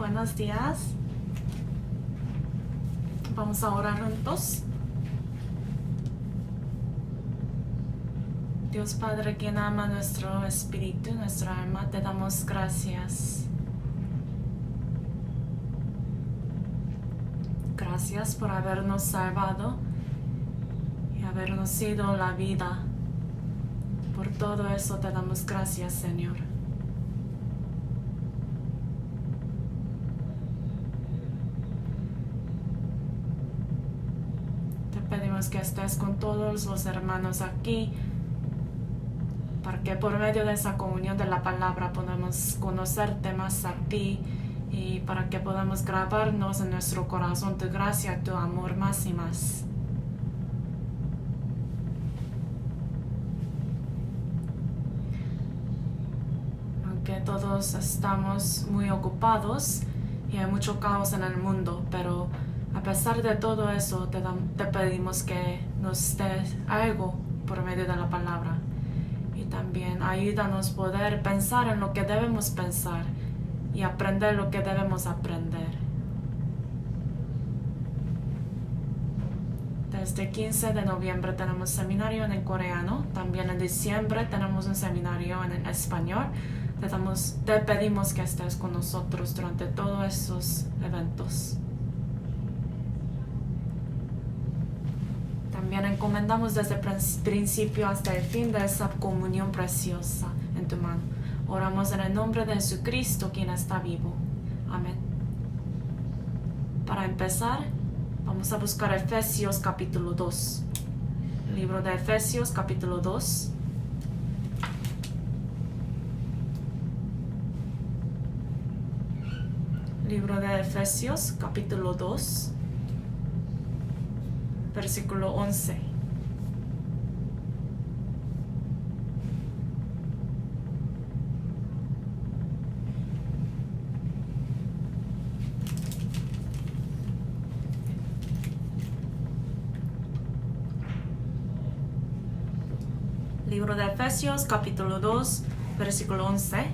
Buenos días. Vamos a orar juntos. Dios Padre, quien ama nuestro espíritu, nuestra alma, te damos gracias. Gracias por habernos salvado y habernos sido la vida. Por todo eso te damos gracias, Señor. Te pedimos que estés con todos los hermanos aquí, para que por medio de esa comunión de la palabra podamos conocerte más a ti y para que podamos grabarnos en nuestro corazón tu gracia, tu amor más y más. Aunque todos estamos muy ocupados y hay mucho caos en el mundo, pero a pesar de todo eso te pedimos que nos des algo por medio de la palabra. Y también ayúdanos a poder pensar en lo que debemos pensar y aprender lo que debemos aprender. Desde 15 de noviembre tenemos seminario en coreano. También en diciembre tenemos un seminario en español. Te pedimos que estés con nosotros durante todos estos eventos. También encomendamos desde el principio hasta el fin de esa comunión preciosa en tu mano. Oramos en el nombre de Jesucristo, quien está vivo. Amén. Para empezar, vamos a buscar Efesios capítulo 2. Libro de Efesios capítulo 2. Libro de Efesios capítulo 2. Versículo 11. Libro de Efesios, capítulo 2, versículo 11.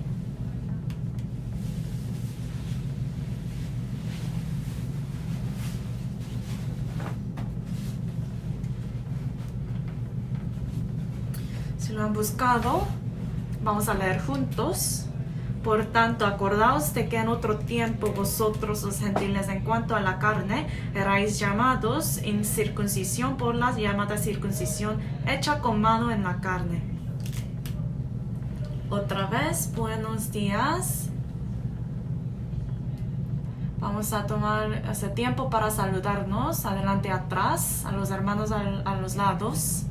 Si lo han buscado, vamos a leer juntos. Por tanto, acordaos de que en otro tiempo vosotros los gentiles en cuanto a la carne erais llamados incircuncisión por la llamada circuncisión hecha con mano en la carne. Otra vez, buenos días. Vamos a tomar ese tiempo para saludarnos adelante y atrás, a los hermanos a los lados.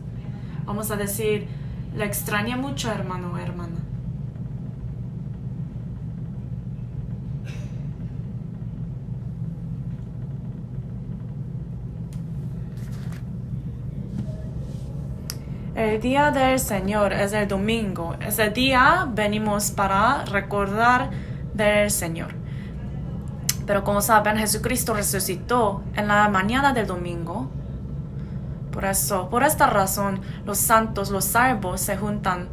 Vamos a decir, le extrañé mucho, hermano o hermana. El día del Señor es el domingo. Ese día venimos para recordar del Señor. Pero como saben, Jesucristo resucitó en la mañana del domingo. Por esta razón, los santos, los salvos, se juntan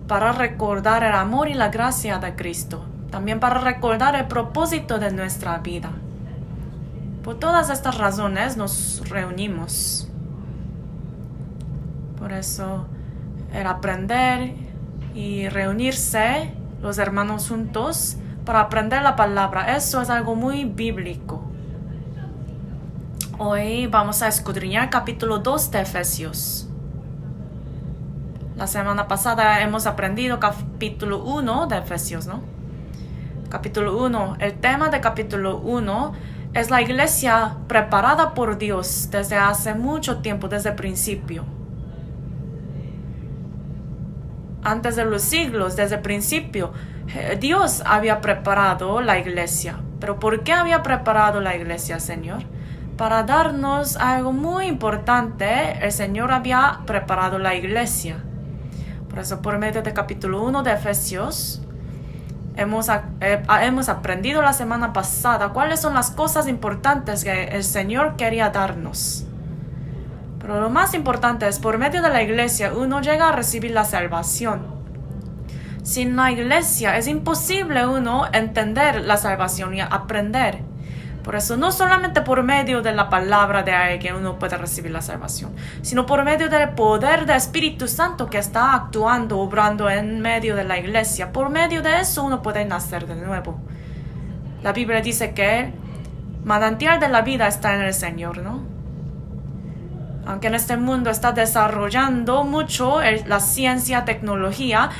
para recordar el amor y la gracia de Cristo. También para recordar el propósito de nuestra vida. Por todas estas razones nos reunimos. Por eso, el aprender y reunirse, los hermanos juntos, para aprender la palabra, eso es algo muy bíblico. Hoy vamos a escudriñar capítulo 2 de Efesios. La semana pasada hemos aprendido capítulo 1 de Efesios, ¿no? Capítulo 1. El tema de capítulo 1 es la iglesia preparada por Dios desde hace mucho tiempo, desde el principio. Antes de los siglos, desde el principio, Dios había preparado la iglesia. ¿Pero por qué había preparado la iglesia, Señor? Para darnos algo muy importante, el Señor había preparado la iglesia. Por eso, por medio del capítulo 1 de Efesios, hemos aprendido la semana pasada cuáles son las cosas importantes que el Señor quería darnos. Pero lo más importante es, por medio de la iglesia, uno llega a recibir la salvación. Sin la iglesia es imposible uno entender la salvación y aprender. Por eso no solamente por medio de la palabra de alguien uno puede recibir la salvación, sino por medio del poder del Espíritu Santo que está actuando, obrando en medio de la iglesia. Por medio de eso uno puede nacer de nuevo. La Biblia dice que el manantial de la vida está en el Señor, ¿no? Aunque en este mundo está desarrollando mucho la ciencia, tecnología,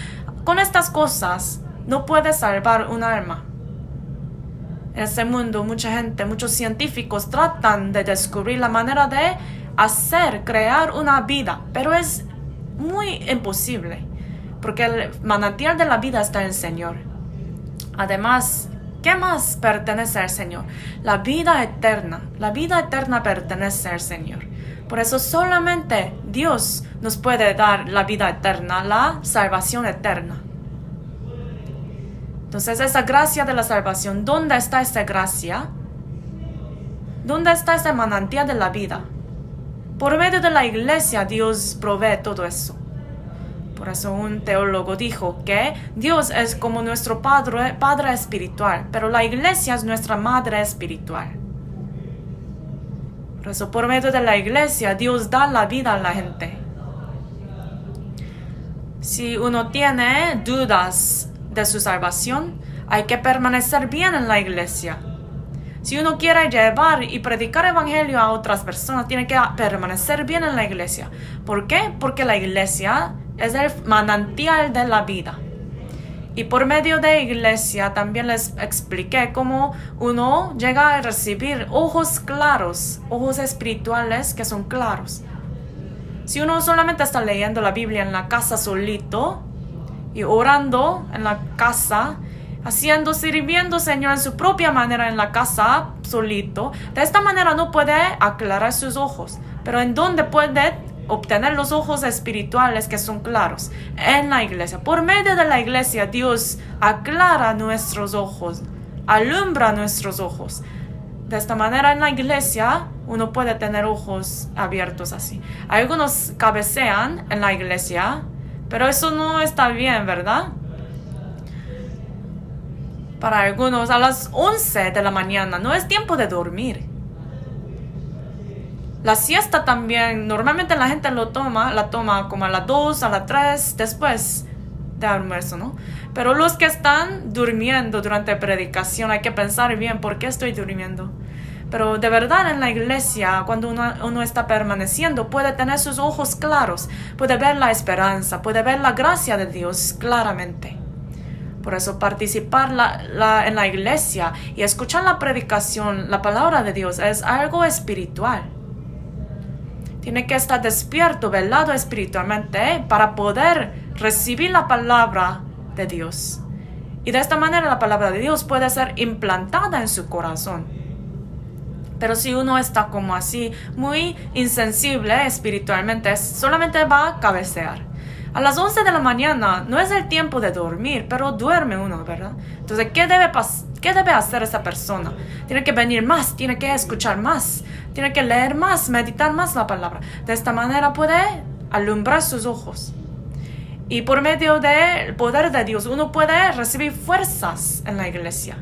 con estas cosas no puede salvar un alma. En este mundo mucha gente, muchos científicos tratan de descubrir la manera de crear una vida, pero es muy imposible, porque el manantial de la vida está en el Señor. Además, ¿qué más pertenece al Señor? La vida eterna pertenece al Señor. Por eso solamente Dios nos puede dar la vida eterna, la salvación eterna. Entonces, esa gracia de la salvación, ¿dónde está esa gracia? ¿Dónde está ese manantial de la vida? Por medio de la iglesia, Dios provee todo eso. Por eso un teólogo dijo que Dios es como nuestro padre espiritual, pero la iglesia es nuestra madre espiritual. Por eso, por medio de la iglesia, Dios da la vida a la gente. Si uno tiene dudas de su salvación, hay que permanecer bien en la iglesia. Si uno quiere llevar y predicar evangelio a otras personas, tiene que permanecer bien en la iglesia. ¿Por qué? Porque la iglesia es el manantial de la vida. Y por medio de iglesia también les expliqué cómo uno llega a recibir ojos claros, ojos espirituales que son claros. Si uno solamente está leyendo la Biblia en la casa solito y orando en la casa, sirviendo al Señor en su propia manera en la casa solito, de esta manera no puede aclarar sus ojos. Pero ¿en dónde puede obtener los ojos espirituales que son claros? En la iglesia. Por medio de la iglesia, Dios aclara nuestros ojos, alumbra nuestros ojos. De esta manera en la iglesia uno puede tener ojos abiertos así. Algunos cabecean en la iglesia, pero eso no está bien, ¿verdad? Para algunos a las 11 de la mañana no es tiempo de dormir. La siesta también, normalmente la gente la toma como a las 2, a las 3, después de almuerzo, ¿no? Pero los que están durmiendo durante la predicación, hay que pensar bien, ¿por qué estoy durmiendo? Pero de verdad en la iglesia, cuando uno está permaneciendo, puede tener sus ojos claros, puede ver la esperanza, puede ver la gracia de Dios claramente. Por eso participar en la iglesia y escuchar la predicación, la palabra de Dios, es algo espiritual. Tiene que estar despierto, velado espiritualmente para poder recibir la palabra de Dios. Y de esta manera la palabra de Dios puede ser implantada en su corazón. Pero si uno está como así, muy insensible espiritualmente, solamente va a cabecear. A las 11 de la mañana no es el tiempo de dormir, pero duerme uno, ¿verdad? Entonces, ¿qué debe hacer esa persona? Tiene que venir más, tiene que escuchar más, tiene que leer más, meditar más la palabra. De esta manera puede alumbrar sus ojos. Y por medio del poder de Dios, uno puede recibir fuerzas en la iglesia.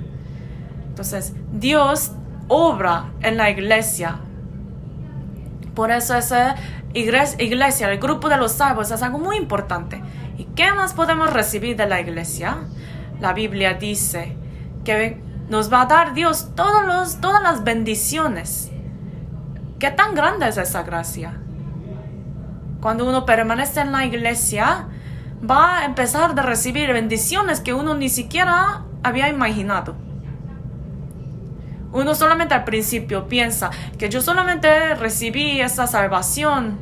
Entonces, Dios obra en la iglesia. Por eso esa iglesia, el grupo de los salvos, es algo muy importante. ¿Y qué más podemos recibir de la iglesia? La Biblia dice que nos va a dar Dios todas las bendiciones. ¿Qué tan grande es esa gracia? Cuando uno permanece en la iglesia, va a empezar a recibir bendiciones que uno ni siquiera había imaginado. Uno solamente al principio piensa que yo solamente recibí esa salvación.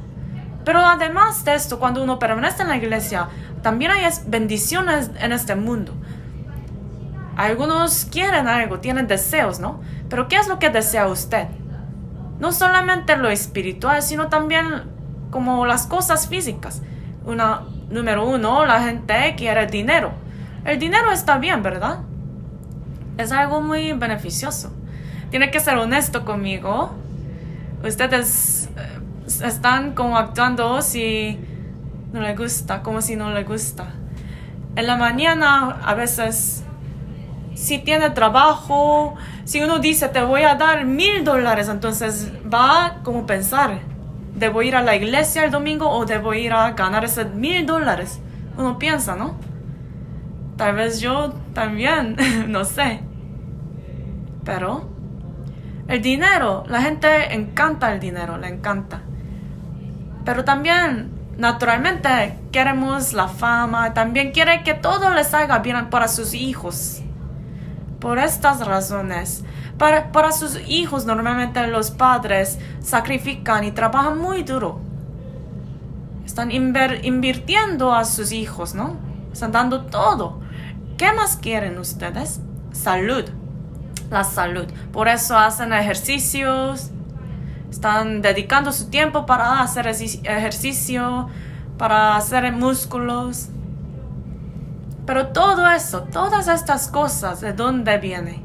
Pero además de esto, cuando uno permanece en la iglesia, también hay bendiciones en este mundo. Algunos quieren algo, tienen deseos, ¿no? Pero ¿qué es lo que desea usted? No solamente lo espiritual, sino también como las cosas físicas. Número uno, la gente quiere dinero. El dinero está bien, ¿verdad? Es algo muy beneficioso. Tiene que ser honesto conmigo. Ustedes están como actuando si no le gusta, como si no le gusta. En la mañana a veces, si tiene trabajo, si uno dice te voy a dar $1,000, entonces va como pensar, ¿debo ir a la iglesia el domingo o debo ir a ganar ese $1,000? Uno piensa, ¿no? Tal vez yo también, no sé. Pero el dinero, la gente encanta el dinero, le encanta. Pero también, naturalmente, queremos la fama, también quiere que todo les salga bien para sus hijos. Por estas razones, para sus hijos normalmente los padres sacrifican y trabajan muy duro. Están invirtiendo a sus hijos, ¿no? Están dando todo. ¿Qué más quieren ustedes? Salud. La salud. Por eso hacen ejercicios. Están dedicando su tiempo para hacer ejercicio, para hacer músculos. Pero todo eso, todas estas cosas, ¿de dónde viene?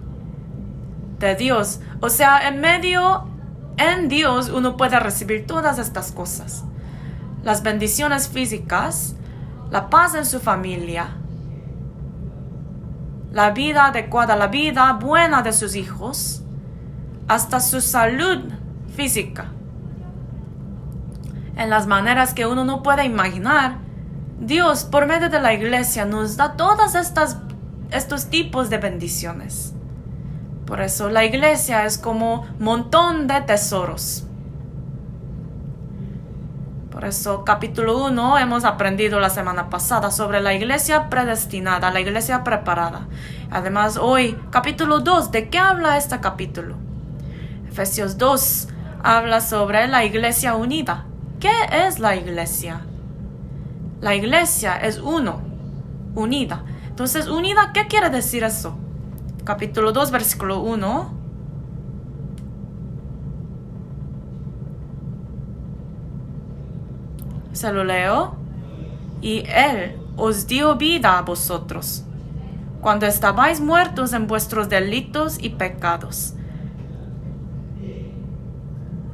De Dios. O sea, en Dios uno puede recibir todas estas cosas. Las bendiciones físicas, la paz en su familia, la vida adecuada, la vida buena de sus hijos, hasta su salud física. En las maneras que uno no puede imaginar, Dios, por medio de la iglesia, nos da todas estos tipos de bendiciones. Por eso la iglesia es como un montón de tesoros. Por eso, capítulo 1, hemos aprendido la semana pasada sobre la iglesia predestinada, la iglesia preparada. Además, hoy, capítulo 2, ¿de qué habla este capítulo? Efesios 2 habla sobre la iglesia unida. ¿Qué es la iglesia? La iglesia es unida. Entonces, unida, ¿qué quiere decir eso? Capítulo 2, versículo 1. Se lo leo. Y Él os dio vida a vosotros, cuando estabais muertos en vuestros delitos y pecados.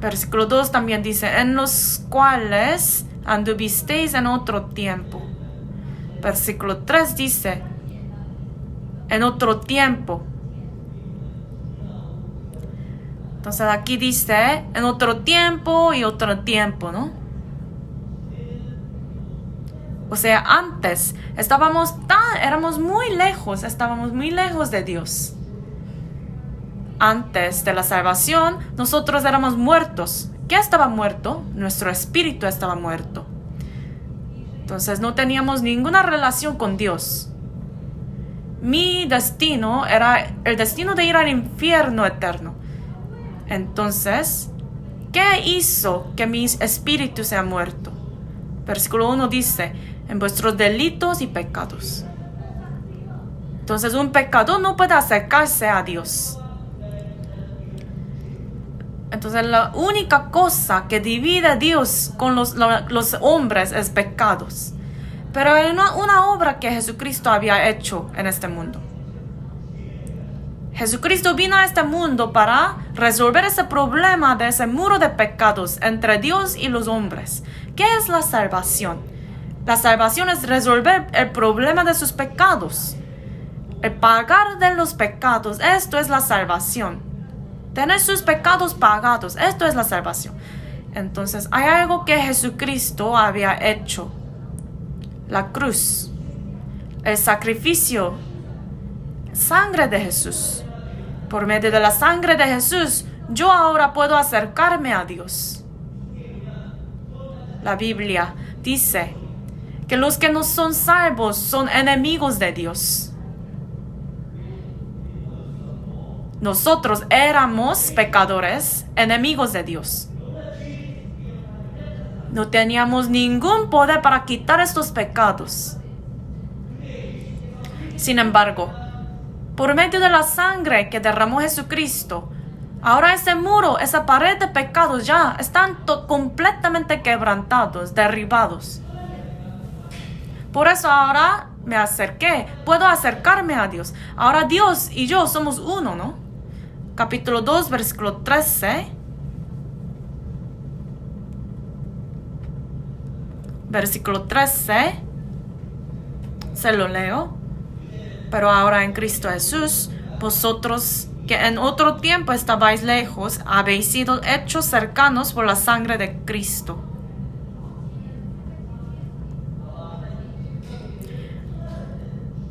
Versículo 2 también dice, en los cuales anduvisteis en otro tiempo. Versículo 3 dice, en otro tiempo. Entonces aquí dice, en otro tiempo y otro tiempo, ¿no? O sea, antes éramos muy lejos de Dios. Antes de la salvación, nosotros éramos muertos. ¿Qué estaba muerto? Nuestro espíritu estaba muerto. Entonces no teníamos ninguna relación con Dios. Mi destino era el destino de ir al infierno eterno. Entonces, ¿qué hizo que mi espíritu sea muerto? Versículo 1 dice, en vuestros delitos y pecados. Entonces un pecador no puede acercarse a Dios. Entonces la única cosa que divide a Dios con los hombres es pecados. Pero hay una obra que Jesucristo había hecho en este mundo. Jesucristo vino a este mundo para resolver ese problema de ese muro de pecados entre Dios y los hombres. ¿Qué es la salvación? La salvación es resolver el problema de sus pecados. El pagar de los pecados, esto es la salvación. Tener sus pecados pagados, esto es la salvación. Entonces, hay algo que Jesucristo había hecho. La cruz, el sacrificio, sangre de Jesús. Por medio de la sangre de Jesús, yo ahora puedo acercarme a Dios. La Biblia dice que los que no son salvos son enemigos de Dios. Nosotros éramos pecadores, enemigos de Dios. No teníamos ningún poder para quitar estos pecados. Sin embargo, por medio de la sangre que derramó Jesucristo, ahora ese muro, esa pared de pecados ya están completamente quebrantados, derribados. Por eso ahora me acerqué, puedo acercarme a Dios. Ahora Dios y yo somos uno, ¿no? Capítulo 2, versículo 13. Versículo 13. se lo leo. Pero ahora en Cristo Jesús, vosotros que en otro tiempo estabais lejos, habéis sido hechos cercanos por la sangre de Cristo.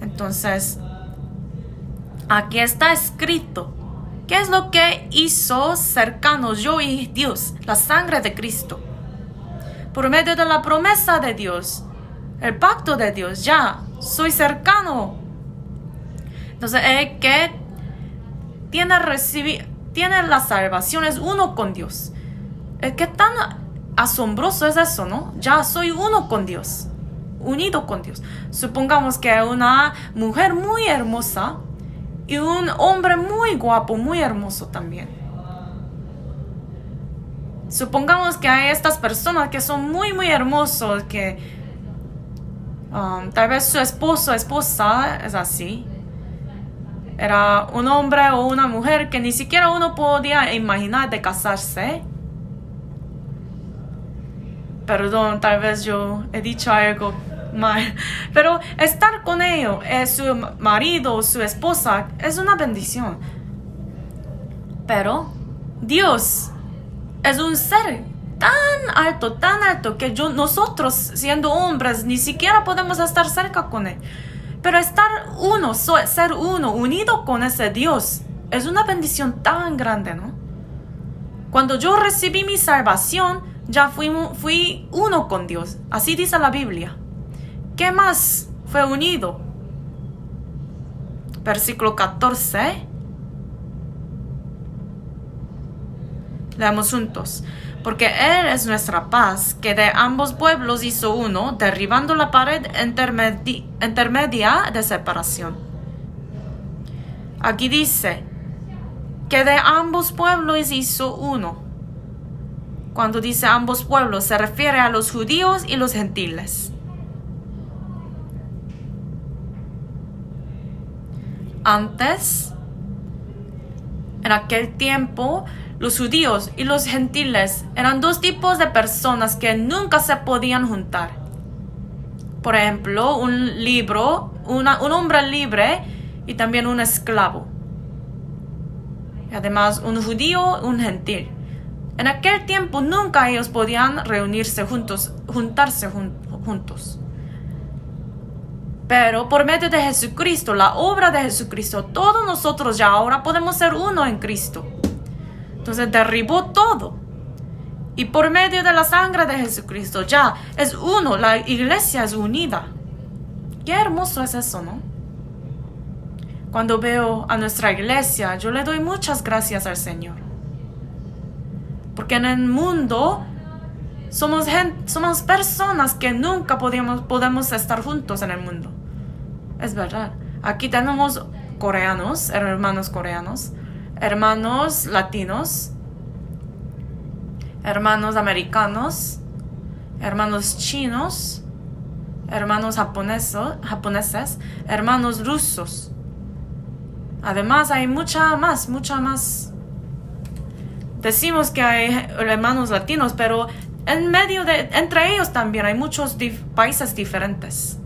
Entonces, aquí está escrito. ¿Qué es lo que hizo cercanos yo y Dios? La sangre de Cristo. Por medio de la promesa de Dios, el pacto de Dios, ya soy cercano. Entonces, el que tiene la salvación es uno con Dios. El que tan asombroso es eso, ¿no? Ya soy uno con Dios, unido con Dios. Supongamos que una mujer muy hermosa y un hombre muy guapo, muy hermoso también. Supongamos que hay estas personas que son muy, muy hermosos, que tal vez su esposo o esposa es así. Era un hombre o una mujer que ni siquiera uno podía imaginar de casarse. Perdón, tal vez yo he dicho algo mal. Pero estar con ellos, su marido o su esposa, es una bendición. Pero Dios es un ser tan alto, que nosotros, siendo hombres, ni siquiera podemos estar cerca con Él. Pero estar uno, ser uno, unido con ese Dios, es una bendición tan grande, ¿no? Cuando yo recibí mi salvación, ya fui uno con Dios. Así dice la Biblia. ¿Qué más fue unido? Versículo 14. Leamos juntos. Porque Él es nuestra paz, que de ambos pueblos hizo uno, derribando la pared intermedia de separación. Aquí dice que de ambos pueblos hizo uno. Cuando dice ambos pueblos, se refiere a los judíos y los gentiles. Antes, en aquel tiempo, los judíos y los gentiles eran dos tipos de personas que nunca se podían juntar. Por ejemplo, un hombre libre y también un esclavo. Y además, un judío y un gentil. En aquel tiempo nunca ellos podían juntarse juntos. Pero por medio de Jesucristo, la obra de Jesucristo, todos nosotros ya ahora podemos ser uno en Cristo. Entonces derribó todo. Y por medio de la sangre de Jesucristo ya es uno, la iglesia es unida. Qué hermoso es eso, ¿no? Cuando veo a nuestra iglesia, yo le doy muchas gracias al Señor. Porque en el mundo somos personas que nunca podemos estar juntos en el mundo. Es verdad. Aquí tenemos coreanos, hermanos latinos, hermanos americanos, hermanos chinos, hermanos japoneses, hermanos rusos. Además hay mucha más. Decimos que hay hermanos latinos, pero entre ellos también hay muchos países diferentes.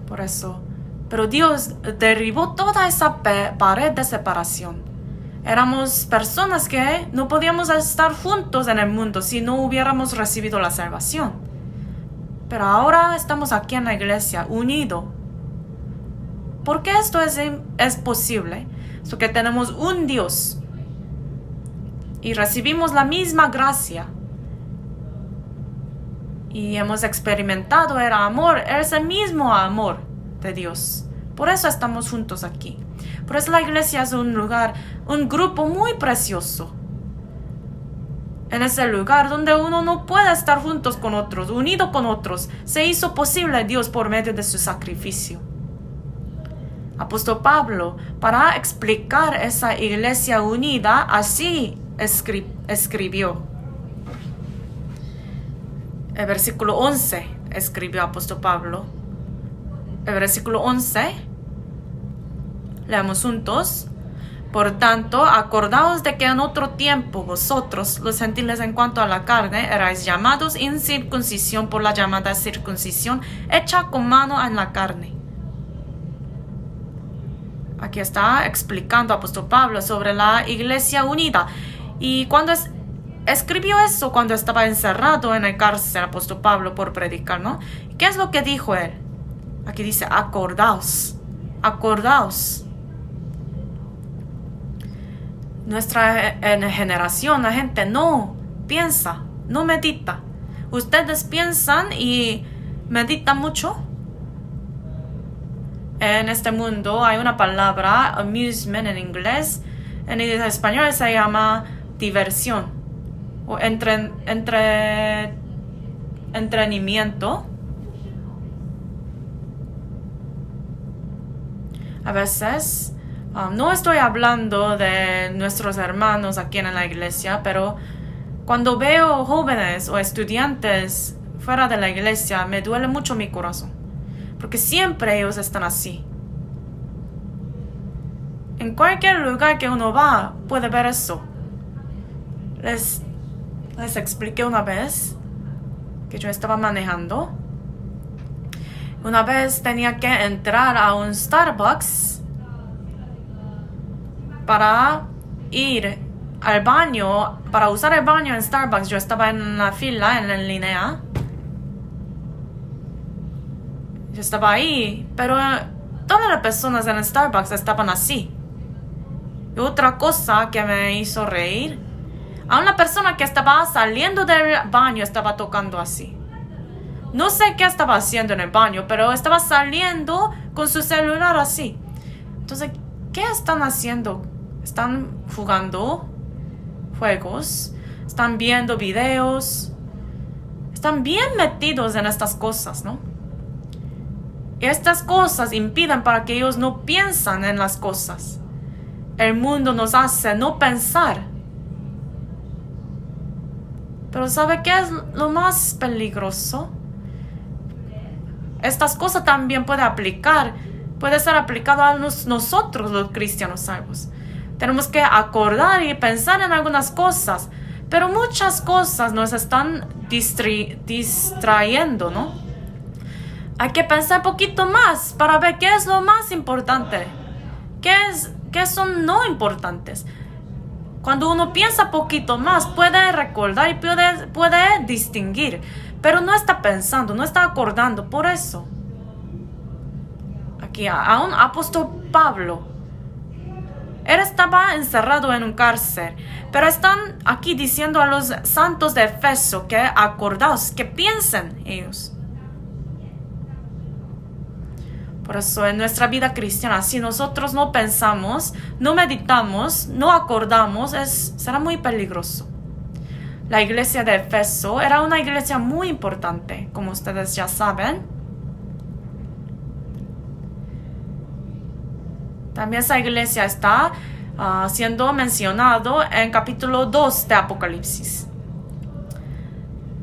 Por eso. Pero Dios derribó toda esa pared de separación. Éramos personas que no podíamos estar juntos en el mundo si no hubiéramos recibido la salvación. Pero ahora estamos aquí en la iglesia, unidos. ¿Por qué esto es posible? Es porque tenemos un Dios y recibimos la misma gracia. Y hemos experimentado el amor, es el mismo amor de Dios. Por eso estamos juntos aquí. Por eso la iglesia es un grupo muy precioso. En ese lugar donde uno no puede estar juntos con otros, unido con otros, se hizo posible Dios por medio de su sacrificio. Apóstol Pablo, para explicar esa iglesia unida, así escribió. El versículo 11 escribió Apóstol Pablo. El versículo 11, leamos juntos. Por tanto, acordaos de que en otro tiempo vosotros, los gentiles en cuanto a la carne, erais llamados incircuncisión por la llamada circuncisión hecha con mano en la carne. Aquí está explicando apóstol Pablo sobre la iglesia unida. Y cuando escribió eso, cuando estaba encerrado en el cárcel, apóstol Pablo, por predicar, ¿no? ¿Qué es lo que dijo él? Aquí dice, acordaos, acordaos. Nuestra generación, la gente no piensa, no medita. ¿Ustedes piensan y meditan mucho? En este mundo hay una palabra, amusement en inglés. En español se llama diversión o entretenimiento. A veces, no estoy hablando de nuestros hermanos aquí en la iglesia, pero cuando veo jóvenes o estudiantes fuera de la iglesia, me duele mucho mi corazón. Porque siempre ellos están así. En cualquier lugar que uno va, puede ver eso. Les expliqué una vez que yo estaba manejando. Una vez tenía que entrar a un Starbucks para ir al baño, para usar el baño en Starbucks. Yo estaba en la fila, en la línea. Yo estaba ahí, pero todas las personas en Starbucks estaban así. Y otra cosa que me hizo reír, a una persona que estaba saliendo del baño estaba tocando así. No sé qué estaba haciendo en el baño, pero estaba saliendo con su celular así. Entonces, ¿qué están haciendo? ¿Están jugando juegos? ¿Están viendo videos? Están bien metidos en estas cosas, ¿no? Y estas cosas impiden para que ellos no piensen en las cosas. El mundo nos hace no pensar. Pero ¿sabe qué es lo más peligroso? Estas cosas también puede ser aplicado a nosotros los cristianos salvos. Tenemos que acordar y pensar en algunas cosas, pero muchas cosas nos están distrayendo, ¿no? Hay que pensar un poquito más para ver qué es lo más importante, qué son no importantes. Cuando uno piensa poquito más, puede recordar y puede distinguir, pero no está pensando, no está acordando. Por eso, aquí a un apóstol Pablo, él estaba encerrado en un cárcel, pero están aquí diciendo a los santos de Efeso que acordaos, que piensen ellos. Por eso en nuestra vida cristiana, si nosotros no pensamos, no meditamos, no acordamos, será muy peligroso. La iglesia de Efeso era una iglesia muy importante, como ustedes ya saben. También esa iglesia está siendo mencionado en capítulo 2 de Apocalipsis.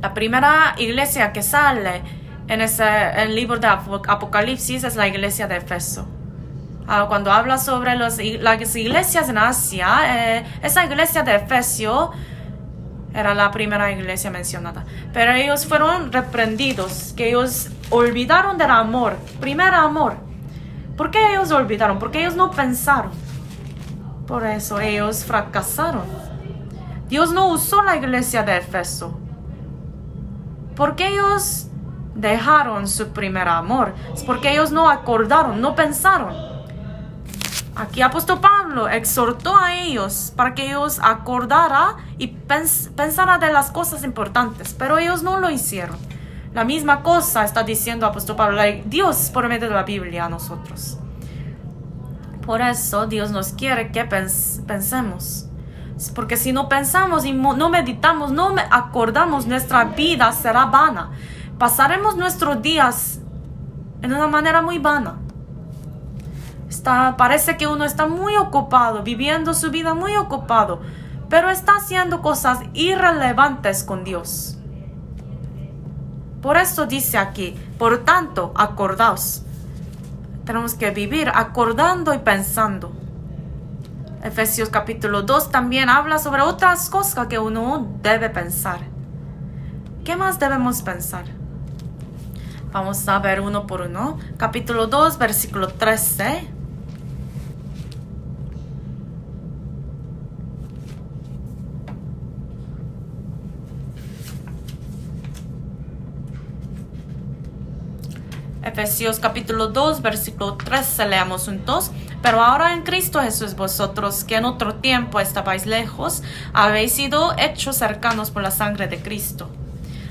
La primera iglesia que sale en el libro de Apocalipsis es la iglesia de Efeso. Cuando habla sobre las iglesias en Asia, esa iglesia de Efesio era la primera iglesia mencionada. Pero ellos fueron reprendidos, que ellos olvidaron del amor, primer amor. ¿Por qué ellos olvidaron? Porque ellos no pensaron. Por eso ellos fracasaron. Dios no usó la iglesia de Efeso. Porque ellos dejaron su primer amor. Es porque ellos no acordaron, no pensaron. Aquí apóstol Pablo exhortó a ellos para que ellos acordaran y pensaran de las cosas importantes, pero ellos no lo hicieron. La misma cosa está diciendo apóstol Pablo, Dios por medio de la Biblia a nosotros. Por eso Dios nos quiere que pensemos. Porque si no pensamos y no meditamos, no acordamos, nuestra vida será vana. Pasaremos nuestros días en una manera muy vana. Parece que uno está muy ocupado, viviendo su vida muy ocupado, pero está haciendo cosas irrelevantes con Dios. Por eso dice aquí, por tanto, acordaos. Tenemos que vivir acordando y pensando. Efesios capítulo 2 también habla sobre otras cosas que uno debe pensar. ¿Qué más debemos pensar? Vamos a ver uno por uno. Capítulo 2, versículo 13. Efesios capítulo 2, versículo 13, leamos juntos. Pero ahora en Cristo Jesús vosotros, que en otro tiempo estabais lejos, habéis sido hechos cercanos por la sangre de Cristo.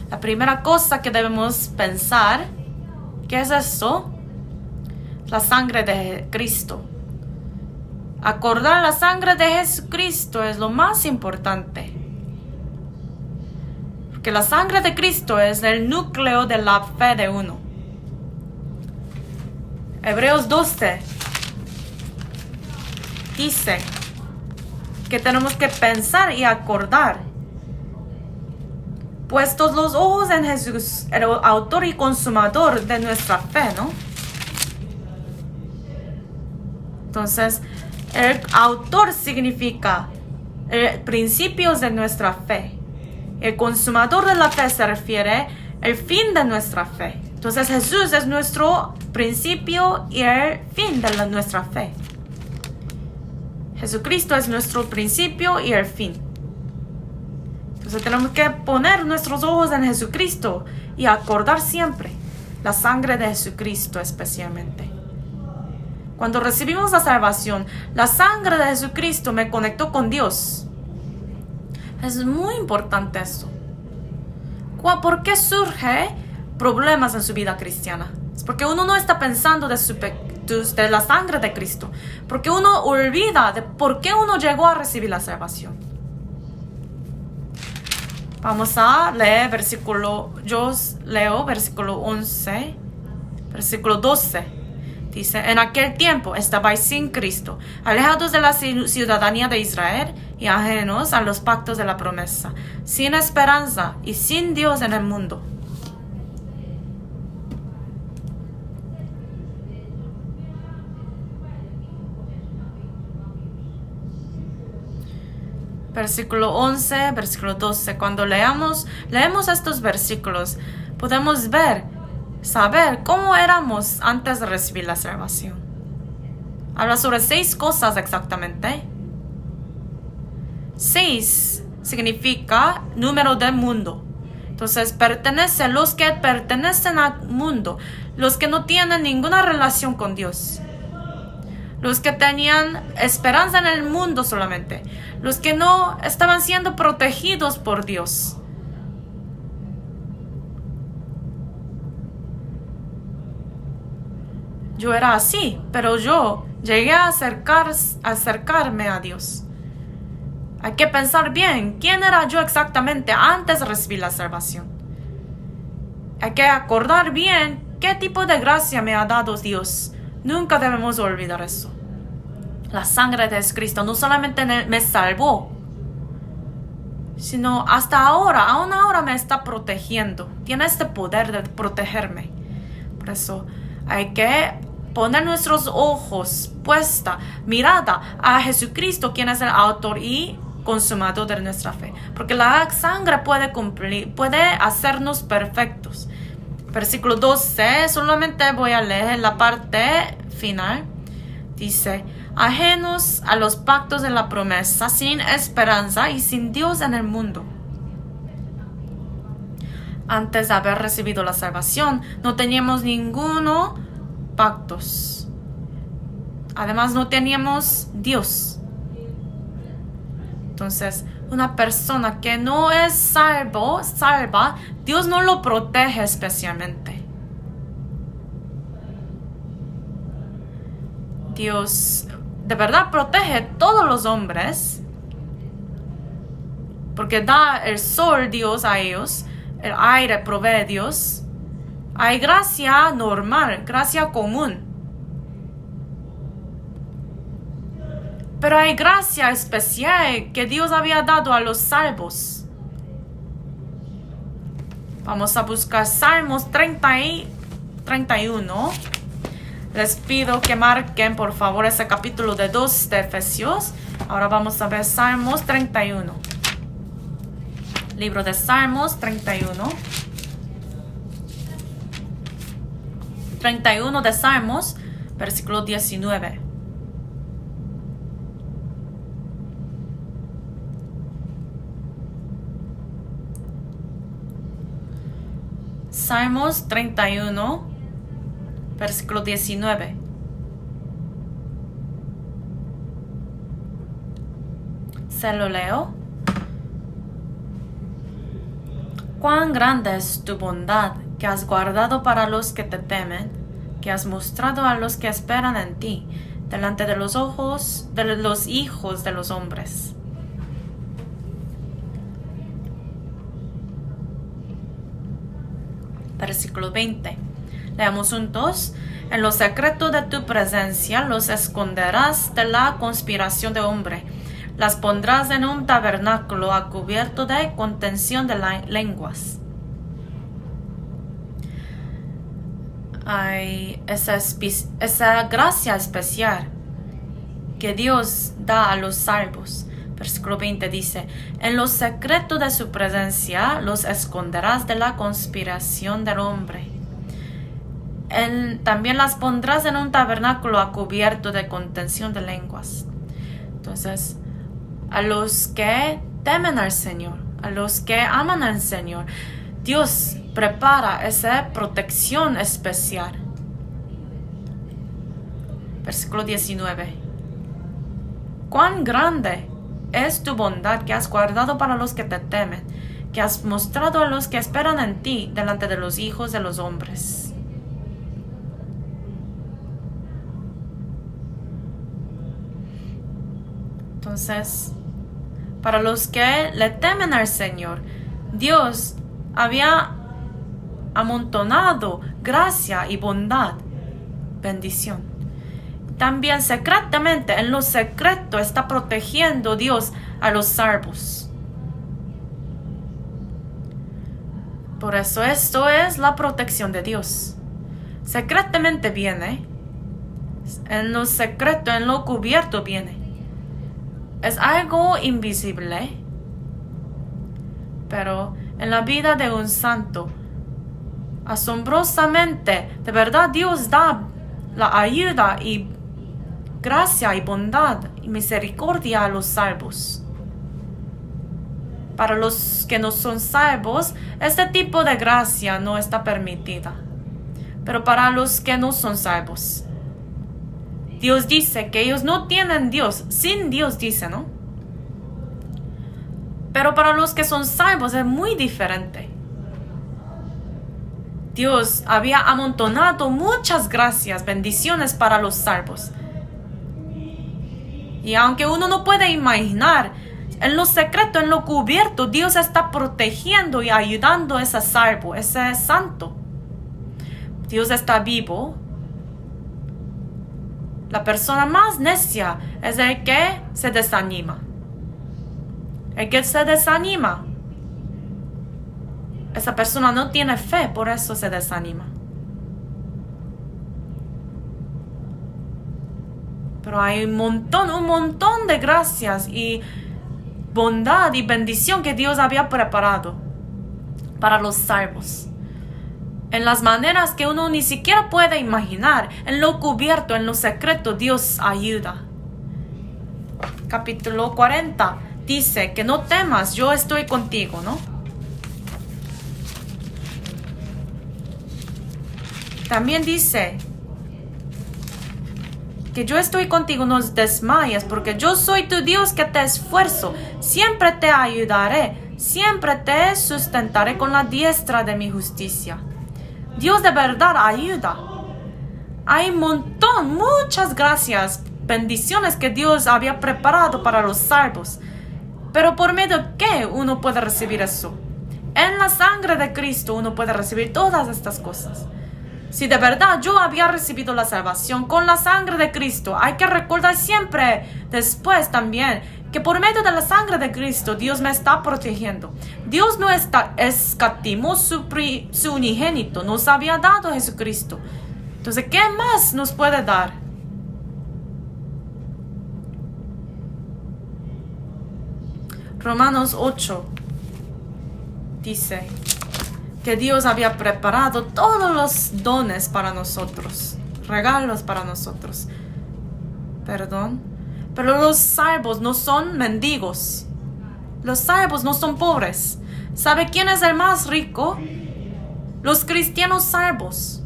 La primera cosa que debemos pensar, ¿qué es esto? La sangre de Cristo. Acordar la sangre de Jesucristo es lo más importante. Porque la sangre de Cristo es el núcleo de la fe de uno. Hebreos 12 dice que tenemos que pensar y acordar. Puestos los ojos en Jesús, el autor y consumador de nuestra fe, ¿no? Entonces, el autor significa principios de nuestra fe. El consumador de la fe se refiere al fin de nuestra fe. Entonces, Jesús es nuestro principio y el fin de nuestra fe. Jesucristo es nuestro principio y el fin. Entonces tenemos que poner nuestros ojos en Jesucristo y acordar siempre la sangre de Jesucristo especialmente. Cuando recibimos la salvación, la sangre de Jesucristo me conectó con Dios. Es muy importante eso. ¿Por qué surge problemas en su vida cristiana? Es porque uno no está pensando de la sangre de Cristo. Porque uno olvida de por qué uno llegó a recibir la salvación. Vamos a leer yo leo versículo 11, versículo 12. Dice, en aquel tiempo estabais sin Cristo, alejados de la ciudadanía de Israel y ajenos a los pactos de la promesa, sin esperanza y sin Dios en el mundo. Versículo 11, versículo 12. Cuando leemos estos versículos, podemos saber cómo éramos antes de recibir la salvación. Habla sobre 6 cosas exactamente. 6 significa número del mundo. Entonces, los que pertenecen al mundo, los que no tienen ninguna relación con Dios. Los que tenían esperanza en el mundo solamente. Los que no estaban siendo protegidos por Dios. Yo era así, pero yo llegué a acercarme a Dios. Hay que pensar bien, ¿quién era yo exactamente antes de recibir la salvación? Hay que acordar bien qué tipo de gracia me ha dado Dios. Nunca debemos olvidar eso. La sangre de Jesucristo no solamente me salvó, sino hasta ahora, aún ahora me está protegiendo. Tiene este poder de protegerme. Por eso hay que poner nuestros ojos, mirada a Jesucristo, quien es el autor y consumador de nuestra fe. Porque la sangre puede hacernos perfectos. Versículo 12, solamente voy a leer la parte final. Dice, ajenos a los pactos de la promesa, sin esperanza y sin Dios en el mundo. Antes de haber recibido la salvación, no teníamos ninguno pactos. Además, no teníamos Dios. Entonces, una persona que no es salva, Dios no lo protege especialmente. Dios de verdad protege a todos los hombres, porque da el sol Dios a ellos, el aire provee Dios. Hay gracia normal, gracia común. Pero hay gracia especial que Dios había dado a los salvos. Vamos a buscar Salmos 30 y 31. Les pido que marquen por favor ese capítulo de 2 de Efesios. Ahora vamos a ver Salmos 31. Libro de Salmos 31. 31 de Salmos, versículo 19. Salmos 31, versículo 19. Se lo leo. Cuán grande es tu bondad que has guardado para los que te temen, que has mostrado a los que esperan en ti, delante de los ojos de los hijos de los hombres. Versículo 20. Leamos juntos. En lo secreto de tu presencia los esconderás de la conspiración de hombre. Las pondrás en un tabernáculo a cubierto de contención de lenguas. Hay esa gracia especial que Dios da a los salvos. Versículo 20 dice, en lo secreto de su presencia los esconderás de la conspiración del hombre. También las pondrás en un tabernáculo a cubierto de contención de lenguas. Entonces, a los que temen al Señor, a los que aman al Señor, Dios prepara esa protección especial. Versículo 19. Cuán grande es tu bondad que has guardado para los que te temen, que has mostrado a los que esperan en ti delante de los hijos de los hombres. Entonces, para los que le temen al Señor, Dios había amontonado gracia y bondad, bendición. También secretamente, en lo secreto, está protegiendo Dios a los salvos. Por eso esto es la protección de Dios. Secretamente viene, en lo secreto, en lo cubierto viene. Es algo invisible, pero en la vida de un santo, asombrosamente, de verdad Dios da la ayuda y gracia y bondad y misericordia a los salvos. Para los que no son salvos, este tipo de gracia no está permitida. Pero para los que no son salvos, Dios dice que ellos no tienen Dios. Sin Dios dice, ¿no? Pero para los que son salvos es muy diferente. Dios había amontonado muchas gracias, bendiciones para los salvos. Y aunque uno no puede imaginar, en lo secreto, en lo cubierto, Dios está protegiendo y ayudando a ese salvo, ese santo. Dios está vivo. La persona más necia es el que se desanima. El que se desanima, esa persona no tiene fe, por eso se desanima. Pero hay un montón de gracias y bondad y bendición que Dios había preparado para los salvos. En las maneras que uno ni siquiera puede imaginar, en lo cubierto, en lo secreto, Dios ayuda. Capítulo 40 dice que no temas, yo estoy contigo, ¿no? También dice que yo estoy contigo, no desmayes, porque yo soy tu Dios que te esfuerzo, siempre te ayudaré, siempre te sustentaré con la diestra de mi justicia. Dios de verdad ayuda. Hay muchas gracias, bendiciones que Dios había preparado para los salvos. Pero por medio de ¿qué uno puede recibir eso? En la sangre de Cristo uno puede recibir todas estas cosas. Si de verdad yo había recibido la salvación con la sangre de Cristo, hay que recordar siempre después también que por medio de la sangre de Cristo Dios me está protegiendo. Dios no escatimó su unigénito, nos había dado a Jesucristo. Entonces, ¿qué más nos puede dar? Romanos 8 dice que Dios había preparado todos los dones para nosotros, regalos para nosotros. Pero los salvos no son mendigos. Los salvos no son pobres. ¿Sabe quién es el más rico? Los cristianos salvos.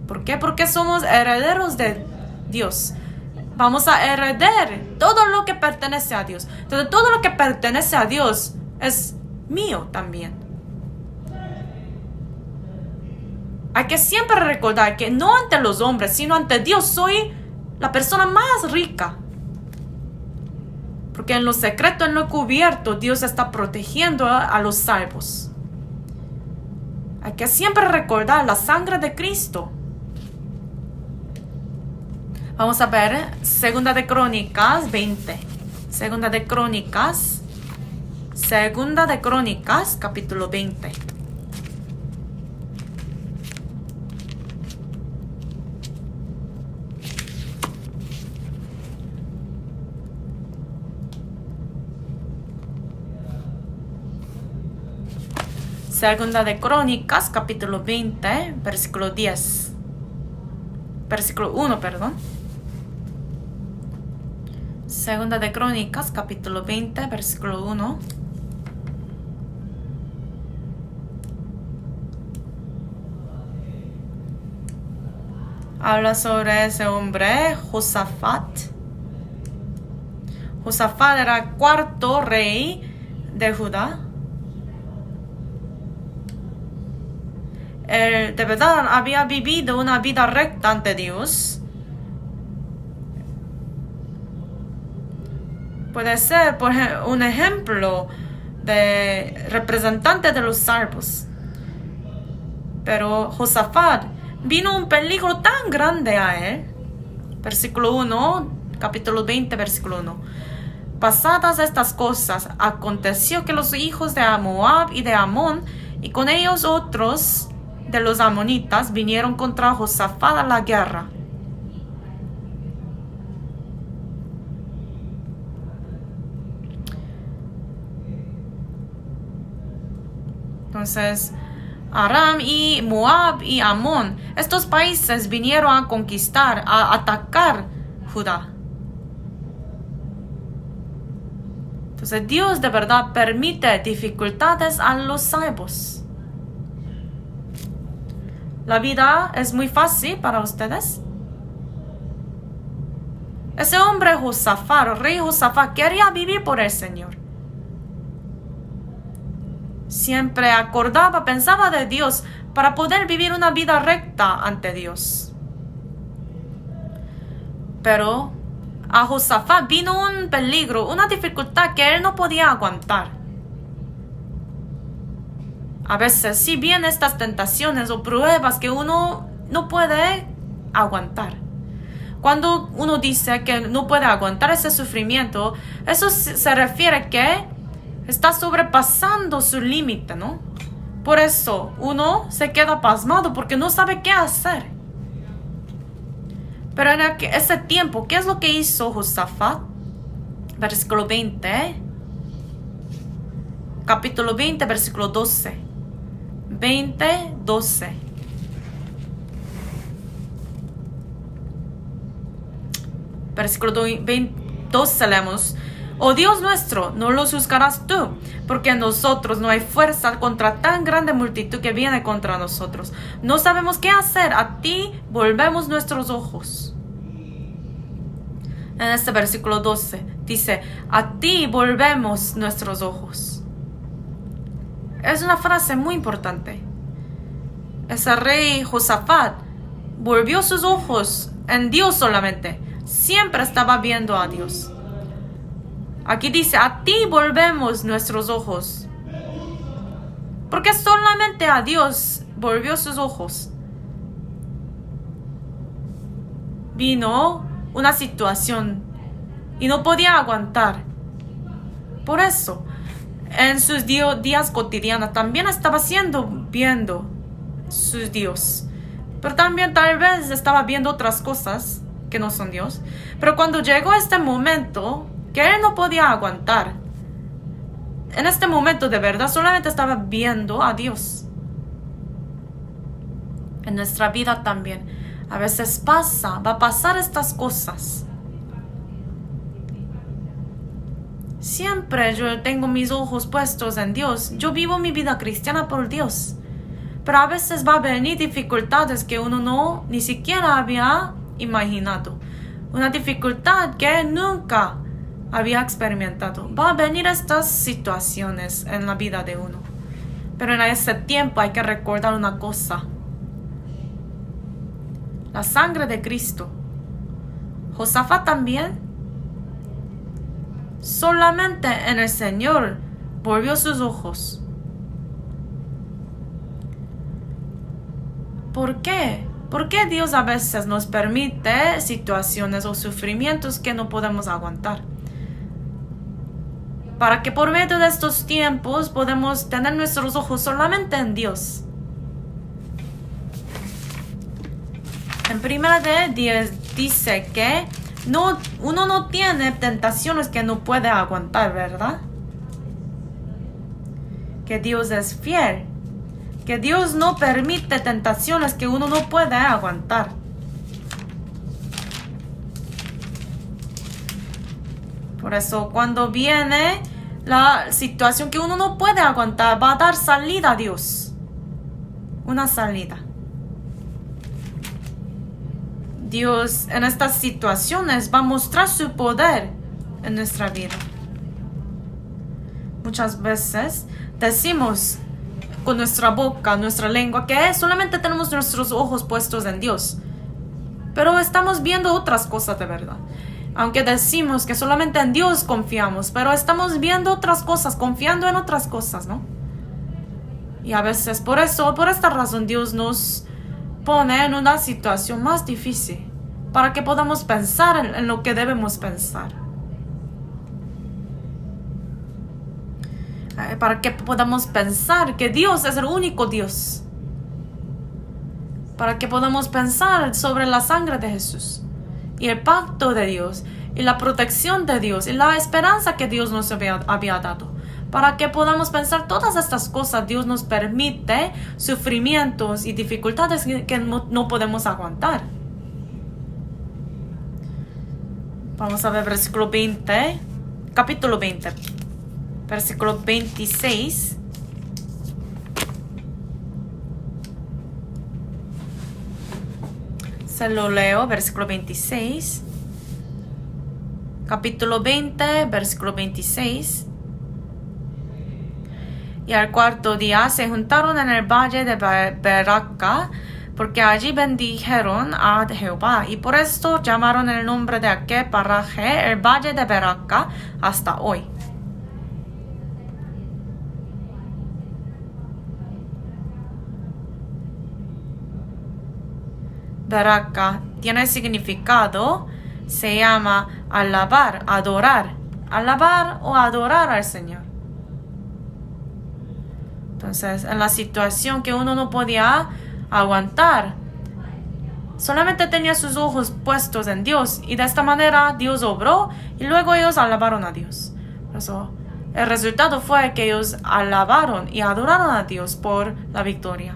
¿Por qué? Porque somos herederos de Dios. Vamos a heredar todo lo que pertenece a Dios. Entonces, todo lo que pertenece a Dios es mío también. Hay que siempre recordar que no ante los hombres, sino ante Dios soy la persona más rica. Porque en lo secreto, en lo cubierto, Dios está protegiendo a los salvos. Hay que siempre recordar la sangre de Cristo. Vamos a ver Segunda de Crónicas 20. Segunda de Crónicas, capítulo 20. Segunda de Crónicas, capítulo 20, versículo 10. Versículo 1, perdón. Segunda de Crónicas, capítulo 20, versículo 1. Habla sobre ese hombre, Josafat. Josafat era el cuarto rey de Judá. Él de verdad había vivido una vida recta ante Dios. Puede ser por un ejemplo de representante de los salvos. Pero Josafat vino un peligro tan grande a él. Versículo 1, capítulo 20, versículo 1. Pasadas estas cosas, aconteció que los hijos de Moab y de Amón, y con ellos otros de los amonitas, vinieron contra Josafat a la guerra. Entonces, Aram y Moab y Amón, estos países vinieron a conquistar, a atacar Judá. Entonces, Dios de verdad permite dificultades a los salvos. ¿La vida es muy fácil para ustedes? Ese hombre Josafat, el rey Josafat, quería vivir por el Señor. Siempre acordaba, pensaba de Dios para poder vivir una vida recta ante Dios. Pero a Josafat vino un peligro, una dificultad que él no podía aguantar. A veces sí vienen estas tentaciones o pruebas que uno no puede aguantar. Cuando uno dice que no puede aguantar ese sufrimiento, eso se refiere que está sobrepasando su límite, ¿no? Por eso uno se queda pasmado porque no sabe qué hacer. Pero en ese tiempo, ¿qué es lo que hizo Josafat? Versículo 20. Capítulo 20, versículo 12. 20, 12. Versículo 12 leemos. Oh Dios nuestro, no los juzgarás tú, porque en nosotros no hay fuerza contra tan grande multitud que viene contra nosotros. No sabemos qué hacer, a ti volvemos nuestros ojos. En este versículo 12 dice, a ti volvemos nuestros ojos. Es una frase muy importante. Ese rey Josafat volvió sus ojos en Dios solamente. Siempre estaba viendo a Dios. Aquí dice, a ti volvemos nuestros ojos. Porque solamente a Dios volvió sus ojos. Vino una situación y no podía aguantar. Por eso, en sus días cotidianos también estaba viendo su Dios. Pero también tal vez estaba viendo otras cosas que no son Dios. Pero cuando llegó este momento que él no podía aguantar, en este momento de verdad solamente estaba viendo a Dios. En nuestra vida también. A veces va a pasar estas cosas. Siempre yo tengo mis ojos puestos en Dios. Yo vivo mi vida cristiana por Dios. Pero a veces va a venir dificultades que uno ni siquiera había imaginado. Una dificultad que nunca había experimentado. Va a venir estas situaciones en la vida de uno. Pero en ese tiempo hay que recordar una cosa. La sangre de Cristo. Josafat también. Solamente en el Señor volvió sus ojos. ¿Por qué? ¿Por qué Dios a veces nos permite situaciones o sufrimientos que no podemos aguantar? Para que por medio de estos tiempos podamos tener nuestros ojos solamente en Dios. En 1:10 dice que uno no tiene tentaciones que no puede aguantar, ¿verdad? Que Dios es fiel. Que Dios no permite tentaciones que uno no puede aguantar. Por eso cuando viene la situación que uno no puede aguantar, va a dar salida a Dios. Una salida. Dios en estas situaciones va a mostrar su poder en nuestra vida. Muchas veces decimos con nuestra boca, nuestra lengua, que solamente tenemos nuestros ojos puestos en Dios. Pero estamos viendo otras cosas de verdad. Aunque decimos que solamente en Dios confiamos, pero estamos viendo otras cosas, confiando en otras cosas, ¿no? Y a veces por esta razón Dios nos pone en una situación más difícil para que podamos pensar en lo que debemos pensar. Para que podamos pensar que Dios es el único Dios. Para que podamos pensar sobre la sangre de Jesús y el pacto de Dios y la protección de Dios y la esperanza que Dios nos había dado. Para que podamos pensar todas estas cosas, Dios nos permite sufrimientos y dificultades que no podemos aguantar. Vamos a ver versículo 20, capítulo 20, versículo 26. Se lo leo, versículo 26. Capítulo 20, versículo 26. Y al cuarto día se juntaron en el valle de Beraca, porque allí bendijeron a Jehová. Y por esto llamaron el nombre de aquel paraje el valle de Beraca hasta hoy. Beraca tiene significado, se llama alabar, adorar o adorar al Señor. Entonces, en la situación que uno no podía aguantar, solamente tenía sus ojos puestos en Dios y de esta manera Dios obró y luego ellos alabaron a Dios. Por eso, el resultado fue que ellos alabaron y adoraron a Dios por la victoria.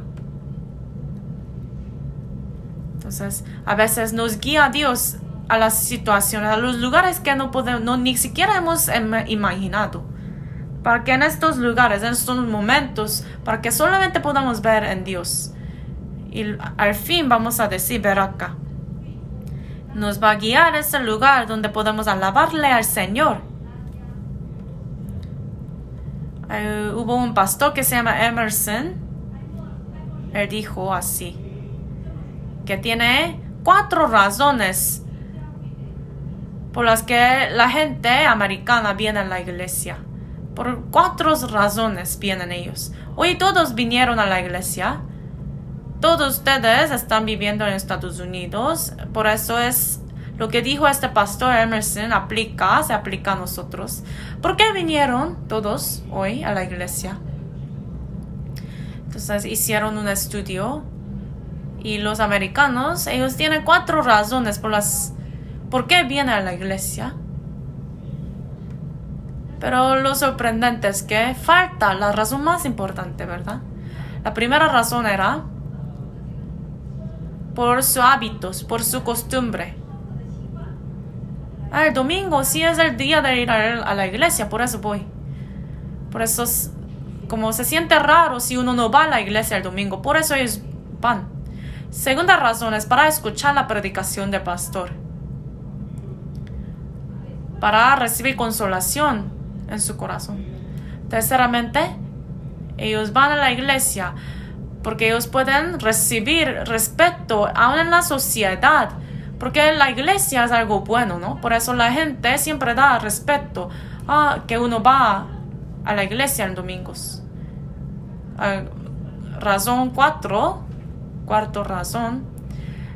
Entonces, a veces nos guía Dios a las situaciones, a los lugares que ni siquiera hemos imaginado. Para que en estos lugares, en estos momentos, para que solamente podamos ver en Dios. Y al fin vamos a decir Beraca. Nos va a guiar a ese lugar donde podemos alabarle al Señor. Hubo un pastor que se llama Emerson. Él dijo así, que tiene 4 razones por las que la gente americana viene a la iglesia. Por 4 razones vienen ellos. Hoy todos vinieron a la iglesia. Todos ustedes están viviendo en Estados Unidos. Por eso es lo que dijo este pastor Emerson, se aplica a nosotros. ¿Por qué vinieron todos hoy a la iglesia? Entonces hicieron un estudio. Y los americanos, ellos tienen 4 razones por qué vienen a la iglesia. Pero lo sorprendente es que falta la razón más importante, ¿verdad? La primera razón era por sus hábitos, por su costumbre. El domingo sí es el día de ir a la iglesia, por eso voy. Por eso, como se siente raro si uno no va a la iglesia el domingo, por eso ellos van. Segunda razón es para escuchar la predicación del pastor, para recibir consolación en su corazón. Terceramente, ellos van a la iglesia porque ellos pueden recibir respeto aún en la sociedad, porque la iglesia es algo bueno, ¿no? Por eso la gente siempre da respeto a que uno va a la iglesia en domingos. Razón cuarta razón,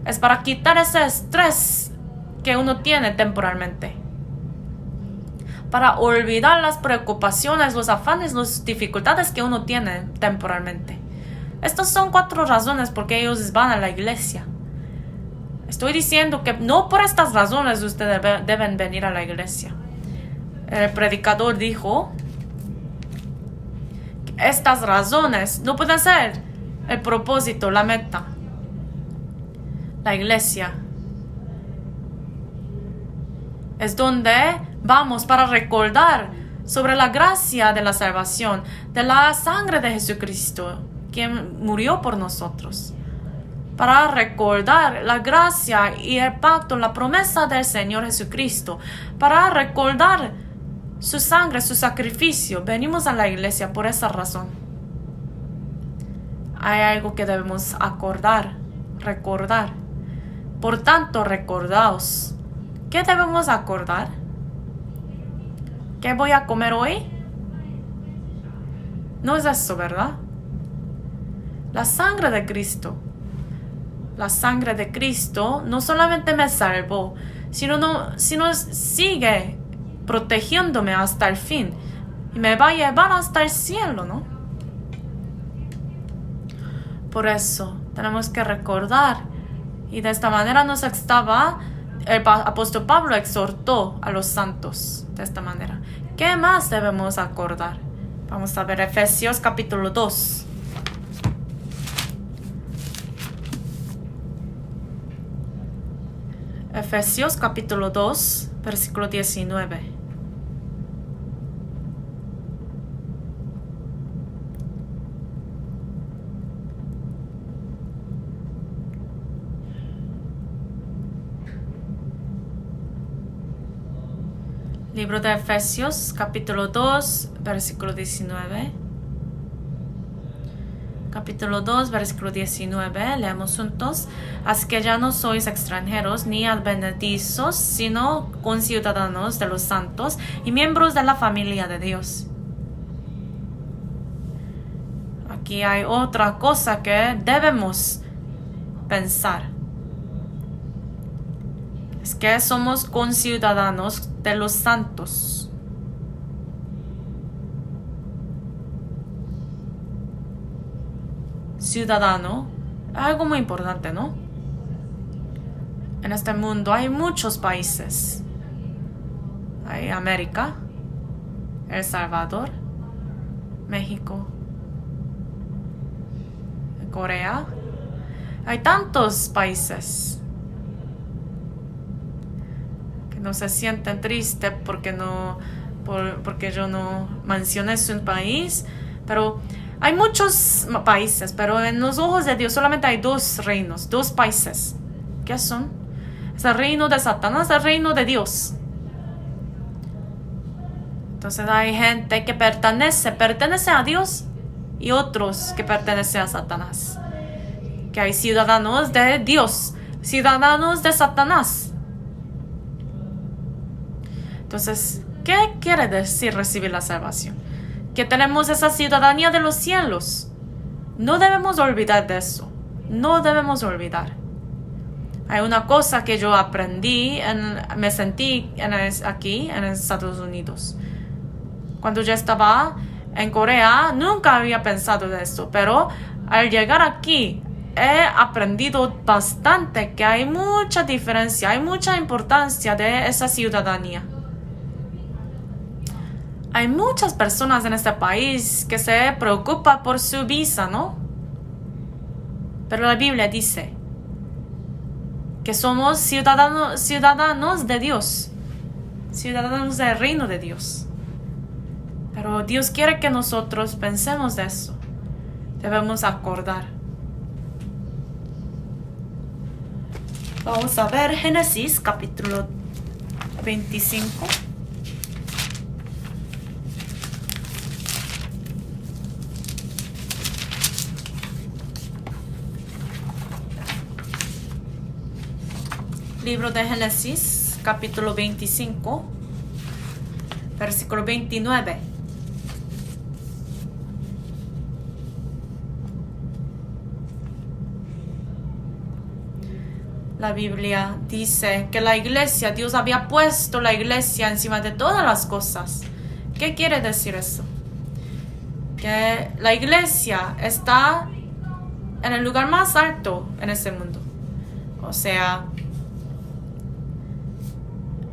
es para quitar ese estrés que uno tiene temporalmente, para olvidar las preocupaciones, los afanes, las dificultades que uno tiene temporalmente. Estas son 4 razones por qué ellos van a la iglesia. Estoy diciendo que no por estas razones ustedes deben venir a la iglesia. El predicador dijo que estas razones no pueden ser el propósito, la meta. La iglesia es donde vamos para recordar sobre la gracia de la salvación, de la sangre de Jesucristo, quien murió por nosotros. Para recordar la gracia y el pacto, la promesa del Señor Jesucristo. Para recordar su sangre, su sacrificio. Venimos a la iglesia por esa razón. Hay algo que debemos recordar. Por tanto, recordaos. ¿Qué debemos acordar? ¿Qué voy a comer hoy? No es eso, ¿verdad? La sangre de Cristo. La sangre de Cristo no solamente me salvó, sino sigue protegiéndome hasta el fin. Y me va a llevar hasta el cielo, ¿no? Por eso tenemos que recordar. Y de esta manera el apóstol Pablo exhortó a los santos de esta manera. ¿Qué más debemos acordar? Vamos a ver Efesios capítulo 2. Efesios capítulo 2, versículo 19. Libro de Efesios, capítulo 2, versículo 19. Capítulo 2, versículo 19. Leemos juntos. Así que ya no sois extranjeros ni advenedizos, sino conciudadanos de los santos y miembros de la familia de Dios. Aquí hay otra cosa que debemos pensar. Es que somos conciudadanos de los santos. Ciudadano, algo muy importante, ¿no? En este mundo hay muchos países. Hay América, El Salvador, México, Corea. Hay tantos países que no se sienten tristes porque yo no mencioné su país, pero hay muchos países, pero en los ojos de Dios solamente hay 2 reinos, 2 países. ¿Qué son? Es el reino de Satanás, el reino de Dios. Entonces hay gente que pertenece a Dios y otros que pertenecen a Satanás. Que hay ciudadanos de Dios, ciudadanos de Satanás. Entonces, ¿qué quiere decir recibir la salvación? Que tenemos esa ciudadanía de los cielos. No debemos olvidar de eso. No debemos olvidar. Hay una cosa que yo aprendí, me sentí aquí en Estados Unidos. Cuando yo estaba en Corea, nunca había pensado de esto, pero al llegar aquí, he aprendido bastante que hay mucha diferencia, hay mucha importancia de esa ciudadanía. Hay muchas personas en este país que se preocupan por su visa, ¿no? Pero la Biblia dice que somos ciudadanos de Dios, ciudadanos del reino de Dios. Pero Dios quiere que nosotros pensemos de eso. Debemos acordar. Vamos a ver Génesis capítulo 25. Libro de Génesis, capítulo 25, versículo 29. La Biblia dice que la iglesia, Dios había puesto la iglesia encima de todas las cosas. ¿Qué quiere decir eso? Que la iglesia está en el lugar más alto en este mundo. O sea,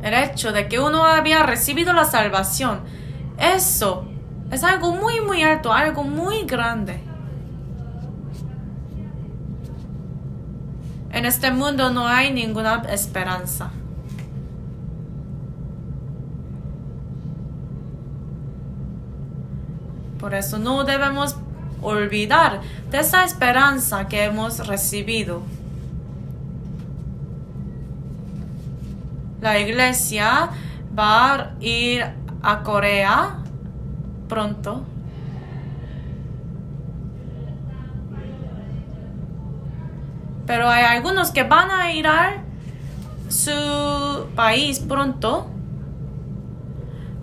el hecho de que uno había recibido la salvación, eso es algo muy, muy alto, algo muy grande. En este mundo no hay ninguna esperanza. Por eso no debemos olvidar de esa esperanza que hemos recibido. La iglesia va a ir a Corea pronto. Pero hay algunos que van a ir a su país pronto.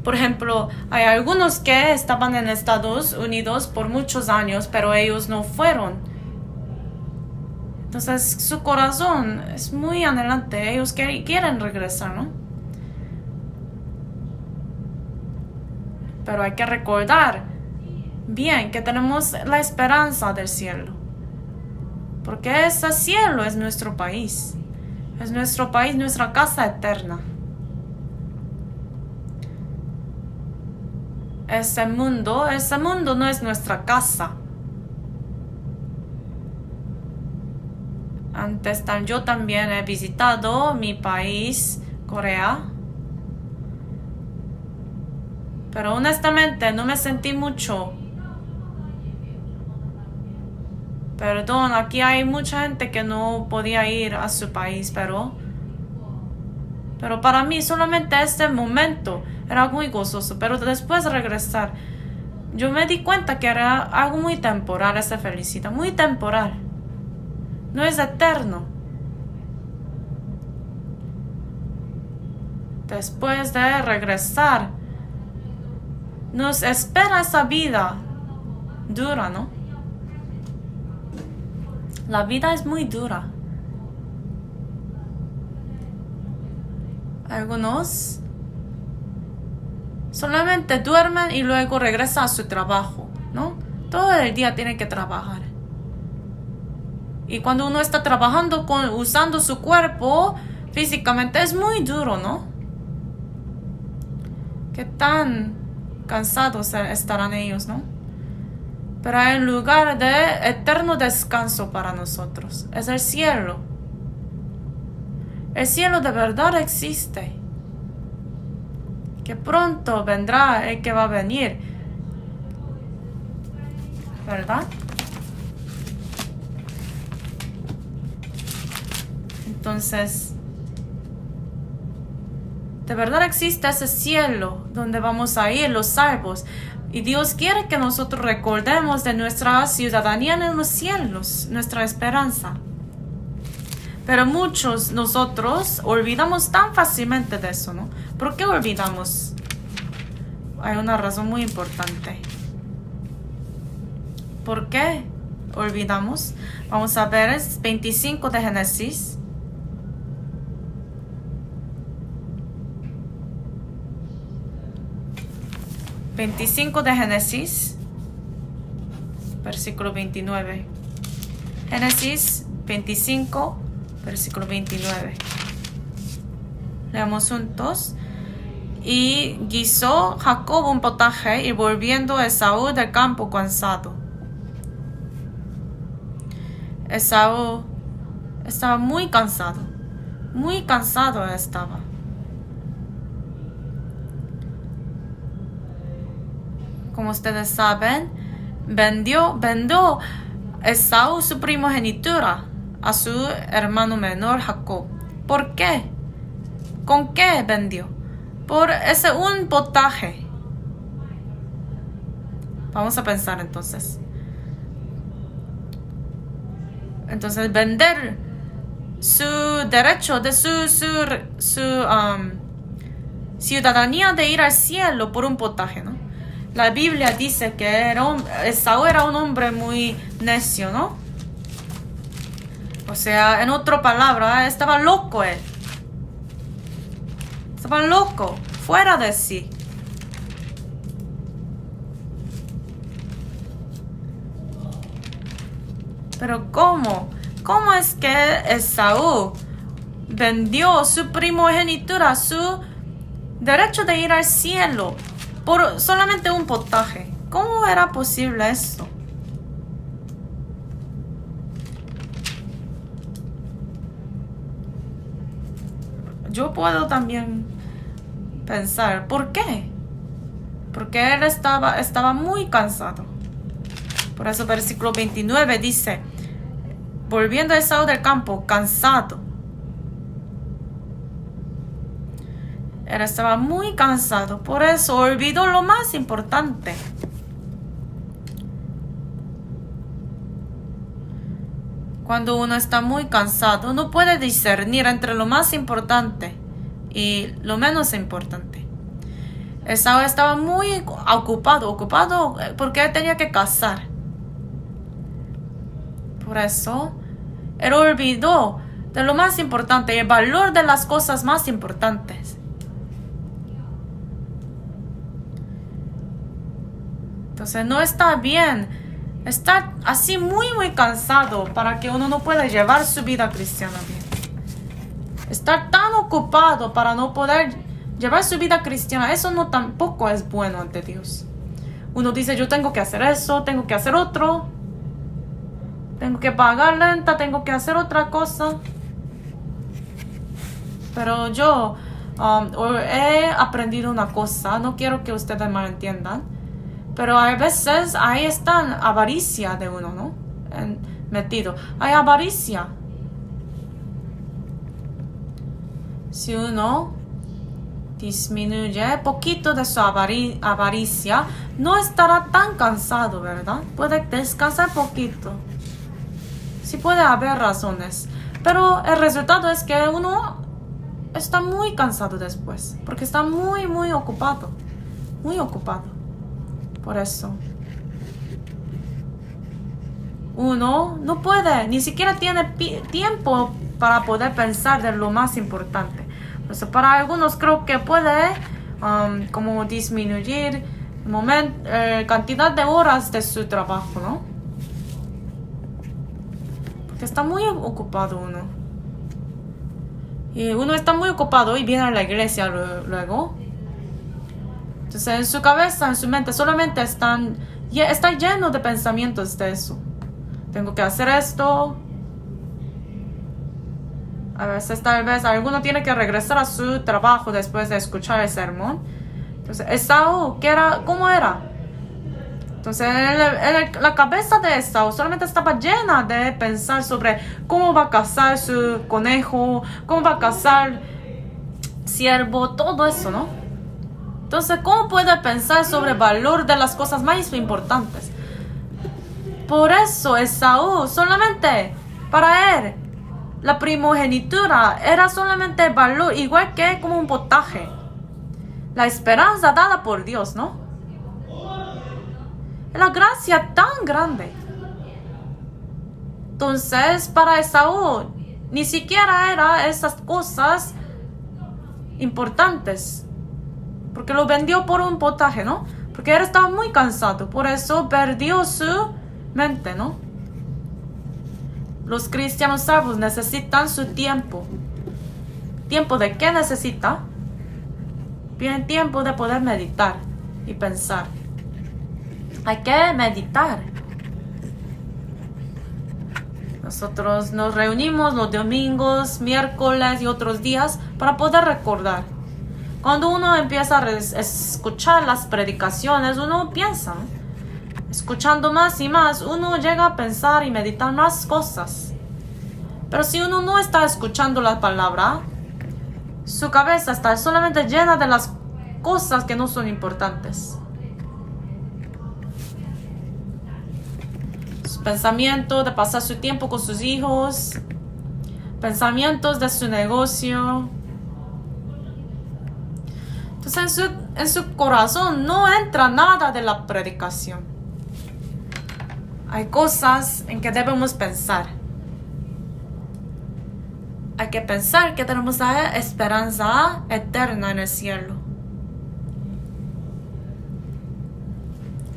Por ejemplo, hay algunos que estaban en Estados Unidos por muchos años, pero ellos no fueron. Entonces su corazón es muy anhelante. Ellos quieren regresar, ¿no? Pero hay que recordar bien que tenemos la esperanza del cielo. Porque ese cielo es nuestro país. Es nuestro país, nuestra casa eterna. Ese mundo no es nuestra casa. Antes yo también he visitado mi país, Corea. Pero honestamente no me sentí mucho. Perdón, aquí hay mucha gente que no podía ir a su país, pero para mí solamente este momento era muy gozoso. Pero después de regresar, yo me di cuenta que era algo muy temporal, esa felicidad, muy temporal. No es eterno. Después de regresar, nos espera esa vida dura, ¿no? La vida es muy dura. Algunos solamente duermen y luego regresan a su trabajo, ¿no? Todo el día tienen que trabajar. Y cuando uno está trabajando usando su cuerpo físicamente es muy duro, ¿no? Qué tan cansados estarán ellos, ¿no? Pero hay un lugar de eterno descanso para nosotros. Es el cielo. El cielo de verdad existe. Que pronto vendrá el que va a venir. ¿Verdad? Entonces, de verdad existe ese cielo donde vamos a ir los salvos. Y Dios quiere que nosotros recordemos de nuestra ciudadanía en los cielos, nuestra esperanza. Pero muchos nosotros olvidamos tan fácilmente de eso, ¿no? ¿Por qué olvidamos? Hay una razón muy importante. ¿Por qué olvidamos? Vamos a ver, es 25 de Génesis. De Génesis, versículo 29. Génesis 25, versículo 29. Leamos juntos. Y guisó Jacob un potaje y volviendo Esaú del campo cansado. Esaú estaba muy cansado estaba. Como ustedes saben, vendió Esaú su primogenitura a su hermano menor Jacob. ¿Por qué? ¿Con qué vendió? Por ese un potaje. Vamos a pensar entonces. Entonces vender su derecho de su ciudadanía de ir al cielo por un potaje, ¿no? La Biblia dice que Esaú era un hombre muy necio, ¿no? O sea, en otra palabra, estaba loco él. Estaba loco, fuera de sí. Pero ¿cómo? ¿Cómo es que Esaú vendió su primogenitura, su derecho de ir al cielo, por solamente un potaje? ¿Cómo era posible eso? Yo puedo también pensar, ¿por qué? Porque él estaba muy cansado. Por eso versículo 29 dice, volviendo Esaú del campo, cansado. Él estaba muy cansado, por eso olvidó lo más importante. Cuando uno está muy cansado, uno puede discernir entre lo más importante y lo menos importante. Esaú estaba muy ocupado porque él tenía que cazar. Por eso, él olvidó de lo más importante, el valor de las cosas más importantes. Entonces, no está bien estar así muy cansado para que uno no pueda llevar su vida cristiana bien. Estar tan ocupado para no poder llevar su vida cristiana, eso no tampoco es bueno ante Dios. Uno dice, yo tengo que hacer eso, tengo que hacer otro. Tengo que pagar renta, tengo que hacer otra cosa. Pero yo he aprendido una cosa, no quiero que ustedes malentiendan, pero a veces ahí está avaricia de uno, ¿no? Metido. Hay avaricia. Si uno disminuye poquito de su avaricia, no estará tan cansado, ¿verdad? Puede descansar poquito. Sí puede haber razones, pero el resultado es que uno está muy cansado después, porque está muy ocupado, muy ocupado. Por eso, uno no puede, ni siquiera tiene tiempo para poder pensar de lo más importante. O sea, para algunos creo que puede como disminuir cantidad de horas de su trabajo, ¿no? Porque está muy ocupado uno. Y uno está muy ocupado y viene a la iglesia luego. Entonces en su cabeza, en su mente, solamente está lleno de pensamientos de eso. Tengo que hacer esto. A veces tal vez alguno tiene que regresar a su trabajo después de escuchar el sermón. Entonces, Esaú, ¿cómo era? Entonces, la cabeza de Esaú solamente estaba llena de pensar sobre cómo va a cazar su conejo, cómo va a cazar ciervo, todo eso, ¿no? Entonces, ¿cómo puede pensar sobre el valor de las cosas más importantes? Por eso, Esaú, solamente para él, la primogenitura era solamente el valor, igual que como un potaje. La esperanza dada por Dios, ¿no? La gracia tan grande. Entonces, para Esaú, ni siquiera eran esas cosas importantes. Porque lo vendió por un potaje, ¿no? Porque él estaba muy cansado. Por eso perdió su mente, ¿no? Los cristianos salvos necesitan su tiempo. ¿Tiempo de qué necesita? Viene tiempo de poder meditar y pensar. Hay que meditar. Nosotros nos reunimos los domingos, miércoles y otros días para poder recordar. Cuando uno empieza a escuchar las predicaciones, uno piensa, escuchando más y más, uno llega a pensar y meditar más cosas. Pero si uno no está escuchando la palabra, su cabeza está solamente llena de las cosas que no son importantes. Su pensamiento de pasar su tiempo con sus hijos, pensamientos de su negocio. Entonces en su corazón no entra nada de la predicación. Hay cosas en que debemos pensar. Hay que pensar que tenemos la esperanza eterna en el cielo.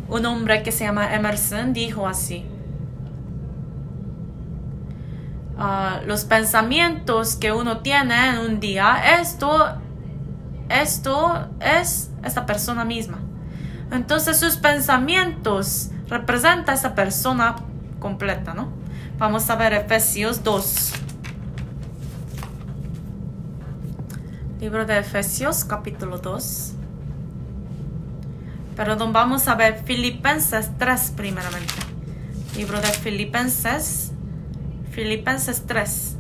Un hombre que se llama Emerson dijo así: los pensamientos que uno tiene en un día, esto es esta persona misma. Entonces sus pensamientos representan a esa persona completa, ¿no? Vamos a ver Efesios 2. Libro de Efesios, capítulo 2. Perdón, vamos a ver Filipenses 3 primeramente. Libro de Filipenses 3.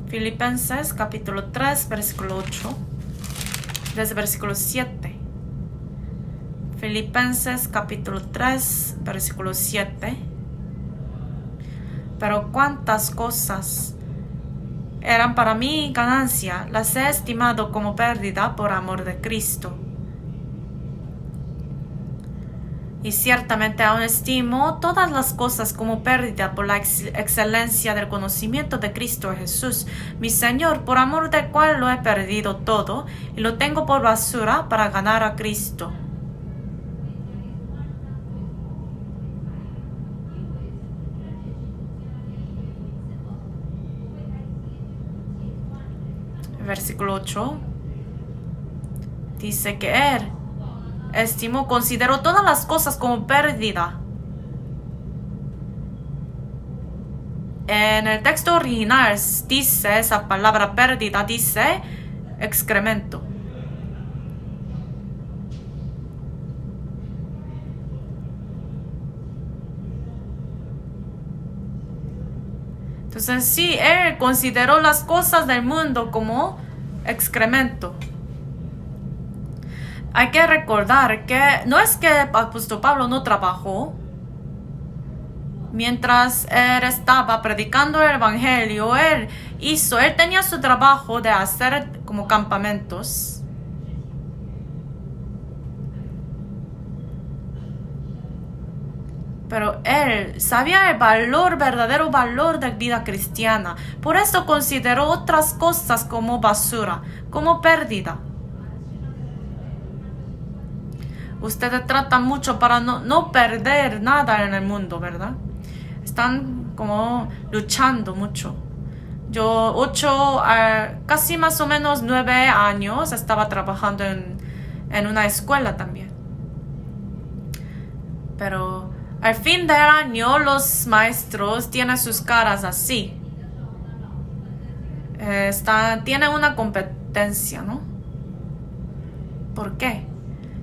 Filipenses capítulo 3, versículo 8, desde versículo 7. Filipenses capítulo 3, versículo 7. Pero cuántas cosas eran para mí ganancia, las he estimado como pérdida por amor de Cristo. Y ciertamente aún estimo todas las cosas como pérdida por la excelencia del conocimiento de Cristo Jesús, mi Señor, por amor del cual lo he perdido todo y lo tengo por basura para ganar a Cristo. Versículo 8 dice que Él consideró todas las cosas como pérdida. En el texto original dice esa palabra pérdida, dice excremento. Entonces sí, Él consideró las cosas del mundo como excremento. Hay que recordar que no es que el apóstol Pablo no trabajó. Mientras él estaba predicando el evangelio, él tenía su trabajo de hacer como campamentos. Pero él sabía el verdadero valor de la vida cristiana. Por eso consideró otras cosas como basura, como pérdida. Ustedes tratan mucho para no perder nada en el mundo, ¿verdad? Están como luchando mucho. Yo casi más o menos 9 años estaba trabajando en una escuela también. Pero al fin del año los maestros tienen sus caras así. Tienen una competencia, ¿no? ¿Por qué?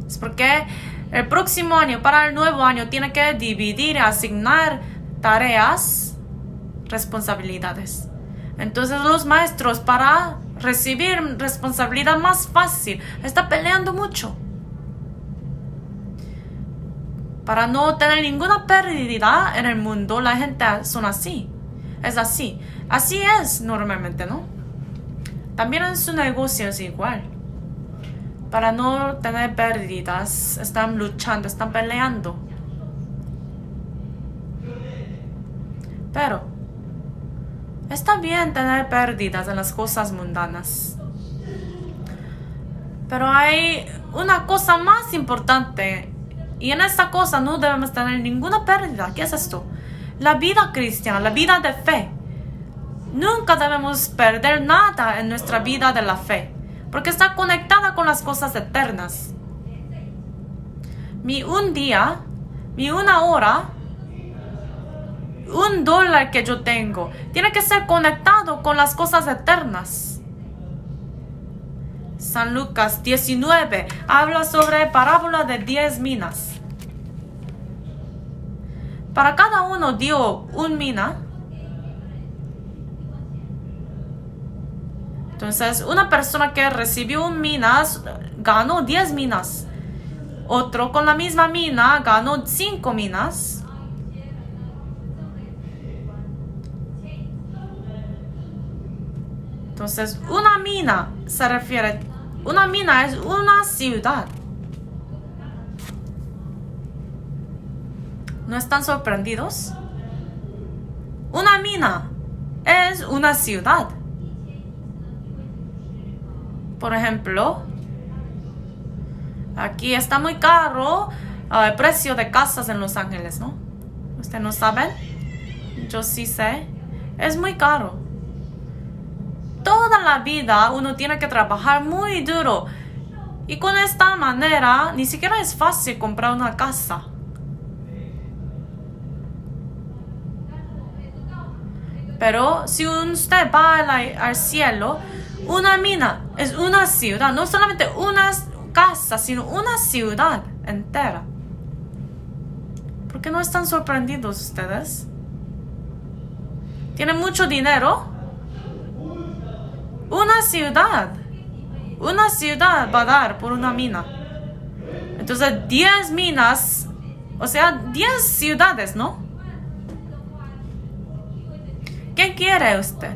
Es porque el próximo año, para el nuevo año, tiene que dividir y asignar tareas, responsabilidades. Entonces los maestros, para recibir responsabilidad más fácil, están peleando mucho. Para no tener ninguna pérdida en el mundo, la gente son así. Es así. Así es normalmente, ¿no? También en su negocio es igual. Para no tener pérdidas, están luchando, están peleando. Pero está bien tener pérdidas en las cosas mundanas. Pero hay una cosa más importante Y en esta cosa no debemos tener ninguna pérdida. ¿Qué es esto? La vida cristiana, la vida de fe. Nunca debemos perder nada en nuestra vida de la fe, porque está conectada con las cosas eternas. Mi un día, mi una hora, $1 que yo tengo, tiene que ser conectado con las cosas eternas. San Lucas 19 habla sobre parábola de 10 minas. Para cada uno dio 1 mina. Entonces, una persona que recibió 1 mina ganó 10 minas. Otro con la misma mina ganó 5 minas. Entonces, una mina se refiere, una mina es una ciudad. ¿No están sorprendidos? Una mina es una ciudad. Por ejemplo, aquí está muy caro el precio de casas en Los Ángeles, ¿no? ¿Ustedes no saben? Yo sí sé. Es muy caro. Toda la vida uno tiene que trabajar muy duro. Y con esta manera ni siquiera es fácil comprar una casa. Pero si usted va al cielo, una mina es una ciudad. No solamente una casa, sino una ciudad entera. ¿Por qué no están sorprendidos ustedes? ¿Tienen mucho dinero? Una ciudad va a dar por una mina. Entonces 10 minas, o sea, 10 ciudades, ¿no? ¿Qué quiere usted?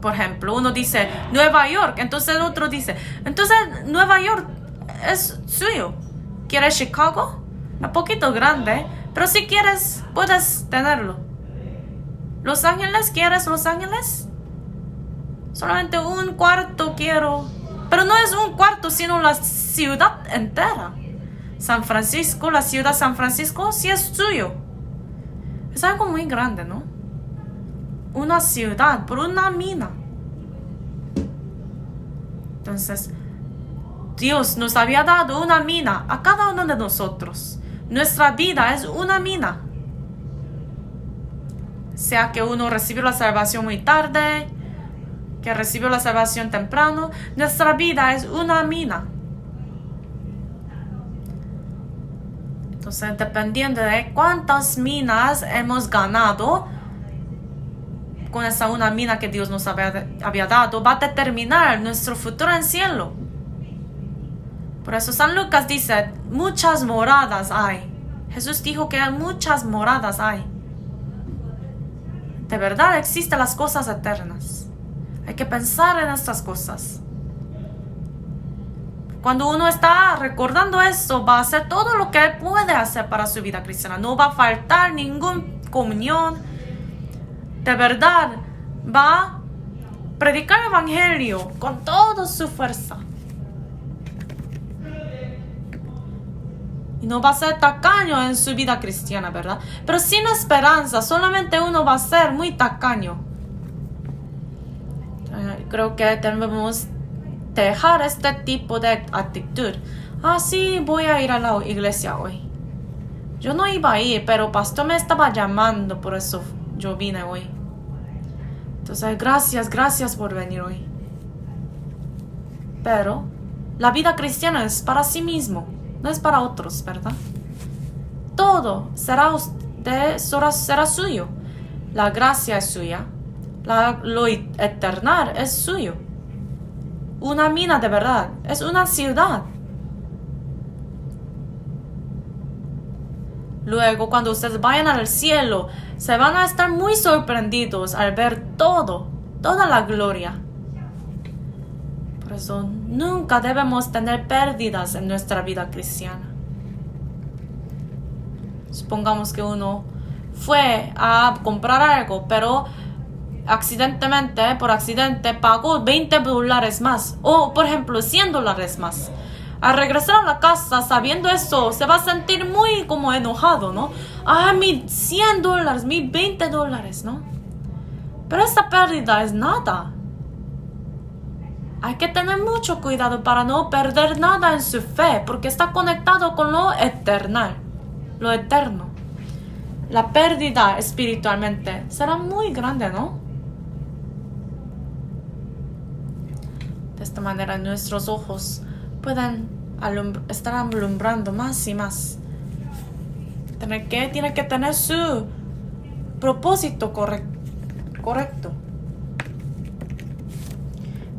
Por ejemplo, uno dice Nueva York, entonces el otro dice, entonces Nueva York es suyo. ¿Quieres Chicago? Un poquito grande, pero si quieres, puedes tenerlo. ¿Los Ángeles? ¿Quieres Los Ángeles? Solamente un cuarto quiero. Pero no es un cuarto, sino la ciudad entera. San Francisco, la ciudad de San Francisco, sí es suyo. Es algo muy grande, ¿no? Una ciudad por una mina. Entonces, Dios nos había dado una mina a cada uno de nosotros. Nuestra vida es una mina. Sea que uno recibió la salvación muy tarde, que recibió la salvación temprano, nuestra vida es una mina. Entonces, dependiendo de cuántas minas hemos ganado con esa una mina que Dios nos había dado, va a determinar nuestro futuro en el cielo. Por eso San Lucas dice, muchas moradas hay. Jesús dijo que muchas moradas hay. De verdad existen las cosas eternas. Hay que pensar en estas cosas. Cuando uno está recordando eso, va a hacer todo lo que él puede hacer para su vida cristiana. No va a faltar ninguna comunión. De verdad, va a predicar el evangelio con toda su fuerza. Y no va a ser tacaño en su vida cristiana, ¿verdad? Pero sin esperanza, solamente uno va a ser muy tacaño. Creo que debemos dejar este tipo de actitud. Sí, voy a ir a la iglesia hoy. Yo no iba a ir, pero el pastor me estaba llamando, por eso yo vine hoy. Entonces, gracias por venir hoy. Pero la vida cristiana es para sí mismo, no es para otros, ¿verdad? Todo será suyo. La gracia es suya. Lo eterno es suyo. Una mina de verdad es una ciudad. Luego, cuando ustedes vayan al cielo, se van a estar muy sorprendidos al ver toda la gloria. Por eso, nunca debemos tener pérdidas en nuestra vida cristiana. Supongamos que uno fue a comprar algo, pero por accidente, pagó $20 más. O, por ejemplo, $100 más. Al regresar a la casa sabiendo eso, se va a sentir muy como enojado, ¿no? Mis $100, mis $20, ¿no? Pero esta pérdida es nada. Hay que tener mucho cuidado para no perder nada en su fe, porque está conectado con lo eterno. La pérdida espiritualmente será muy grande, ¿no? De esta manera nuestros ojos pueden estar alumbrando más y más. Tiene que tener su propósito correcto.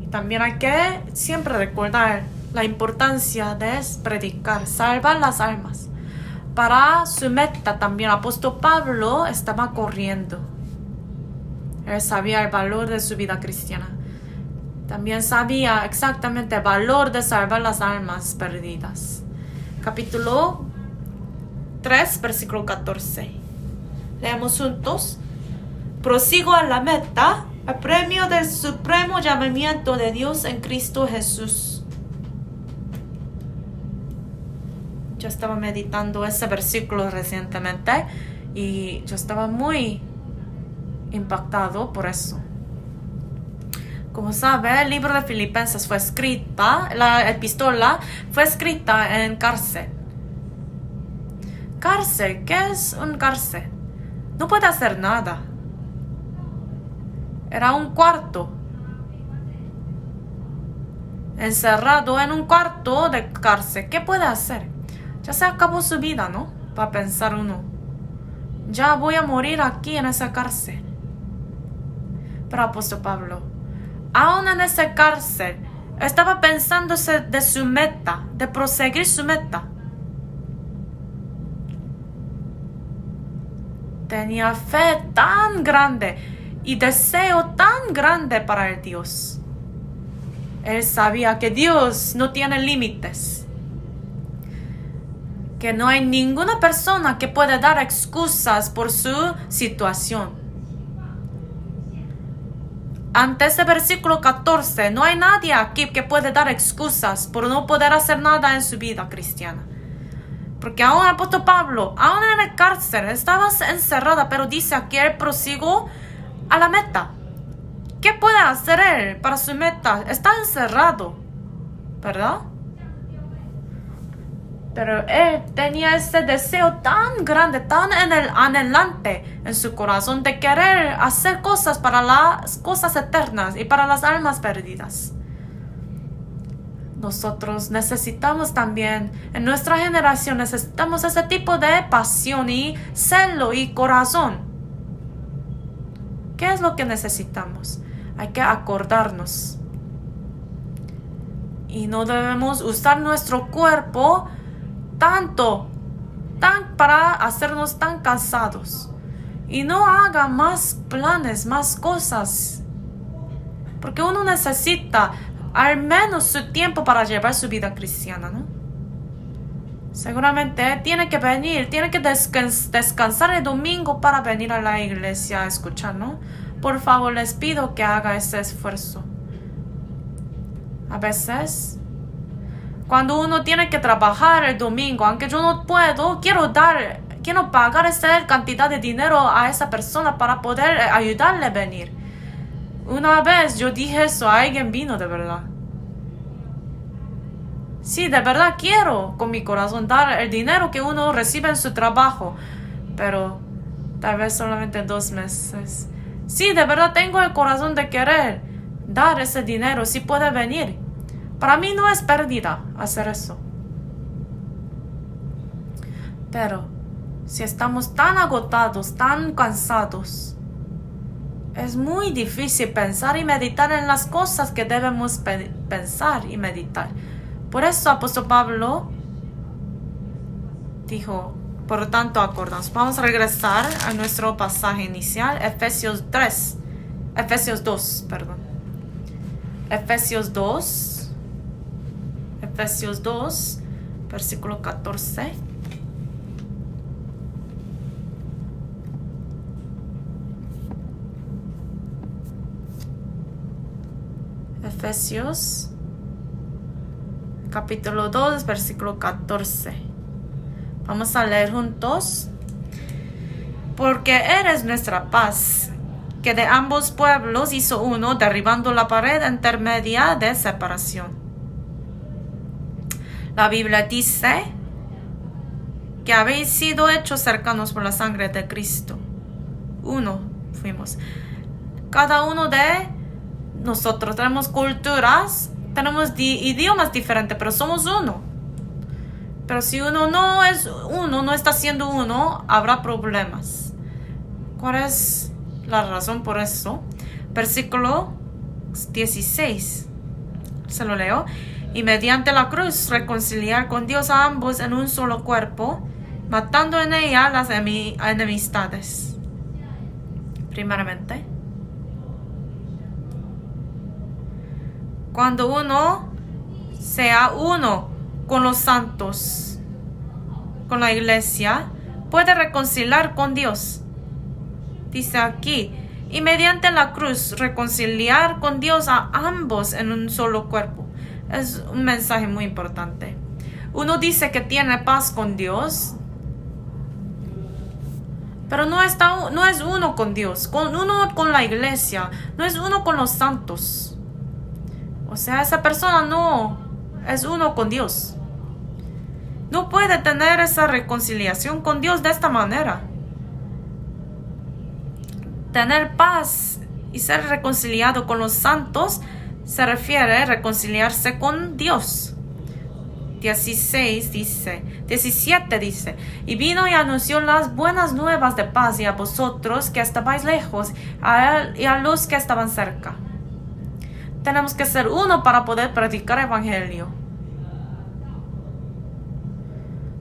Y también hay que siempre recordar la importancia de predicar, salvar las almas. Para su meta también el apóstol Pablo estaba corriendo. Él sabía el valor de su vida cristiana. También sabía exactamente el valor de salvar las almas perdidas. Capítulo 3, versículo 14. Leemos juntos. Prosigo a la meta, al premio del supremo llamamiento de Dios en Cristo Jesús. Yo estaba meditando ese versículo recientemente y yo estaba muy impactado por eso. Como sabe, el libro de Filipenses fue escrita, la epístola fue escrita en cárcel. Cárcel, ¿qué es un cárcel? No puede hacer nada. Era un cuarto. Encerrado en un cuarto de cárcel. ¿Qué puede hacer? Ya se acabó su vida, ¿no? Para pensar uno. Ya voy a morir aquí en esa cárcel. Pero apóstol Pablo, aún en esa cárcel, estaba pensándose de su meta, de proseguir su meta. Tenía fe tan grande y deseo tan grande para el Dios. Él sabía que Dios no tiene límites. Que no hay ninguna persona que pueda dar excusas por su situación. Ante ese versículo 14, no hay nadie aquí que puede dar excusas por no poder hacer nada en su vida cristiana. Porque aún el apóstol Pablo, aún en el cárcel, estaba encerrada, pero dice aquí él prosiguió a la meta. ¿Qué puede hacer él para su meta? Está encerrado, ¿verdad? Pero él tenía ese deseo tan grande, tan anhelante en su corazón de querer hacer cosas para las cosas eternas y para las almas perdidas. Nosotros necesitamos también, en nuestra generación, necesitamos ese tipo de pasión y celo y corazón. ¿Qué es lo que necesitamos? Hay que acordarnos. Y no debemos usar nuestro cuerpo para hacernos tan cansados. Y no haga más planes, más cosas. Porque uno necesita al menos su tiempo para llevar su vida cristiana, ¿no? Seguramente tiene que venir, tiene que descansar el domingo para venir a la iglesia a escuchar, ¿no? Por favor, les pido que haga ese esfuerzo. A veces, cuando uno tiene que trabajar el domingo, aunque yo no puedo, quiero pagar esa cantidad de dinero a esa persona para poder ayudarle a venir. Una vez yo dije eso, alguien vino de verdad. Sí, de verdad quiero con mi corazón dar el dinero que uno recibe en su trabajo, pero tal vez solamente 2 meses. Sí, de verdad tengo el corazón de querer dar ese dinero, si puede venir. Para mí no es pérdida hacer eso. Pero si estamos tan agotados, tan cansados, es muy difícil pensar y meditar en las cosas que debemos pensar y meditar. Por eso apóstol Pablo dijo, por lo tanto, acordamos. Vamos a regresar a nuestro pasaje inicial, Efesios 2, versículo 14. Efesios capítulo 2, versículo 14. Vamos a leer juntos. Porque eres nuestra paz, que de ambos pueblos hizo uno, derribando la pared intermedia de separación. La Biblia dice que habéis sido hechos cercanos por la sangre de Cristo. Uno fuimos. Cada uno de nosotros tenemos culturas, tenemos idiomas diferentes, pero somos uno. Pero si uno no es uno, no está siendo uno, habrá problemas. ¿Cuál es la razón por eso? Versículo 16. Se lo leo. Y mediante la cruz reconciliar con Dios a ambos en un solo cuerpo, matando en ella las enemistades. Primeramente, cuando uno sea uno con los santos, con la iglesia, puede reconciliar con Dios. Dice aquí, y mediante la cruz reconciliar con Dios a ambos en un solo cuerpo. Es un mensaje muy importante. Uno dice que tiene paz con Dios, pero no es uno con Dios, uno con la iglesia, no es uno con los santos. O sea, esa persona no es uno con Dios. No puede tener esa reconciliación con Dios de esta manera. Tener paz y ser reconciliado con los santos se refiere a reconciliarse con Dios. 17 dice, y vino y anunció las buenas nuevas de paz y a vosotros que estabais lejos a él y a los que estaban cerca. Tenemos que ser uno para poder predicar el evangelio.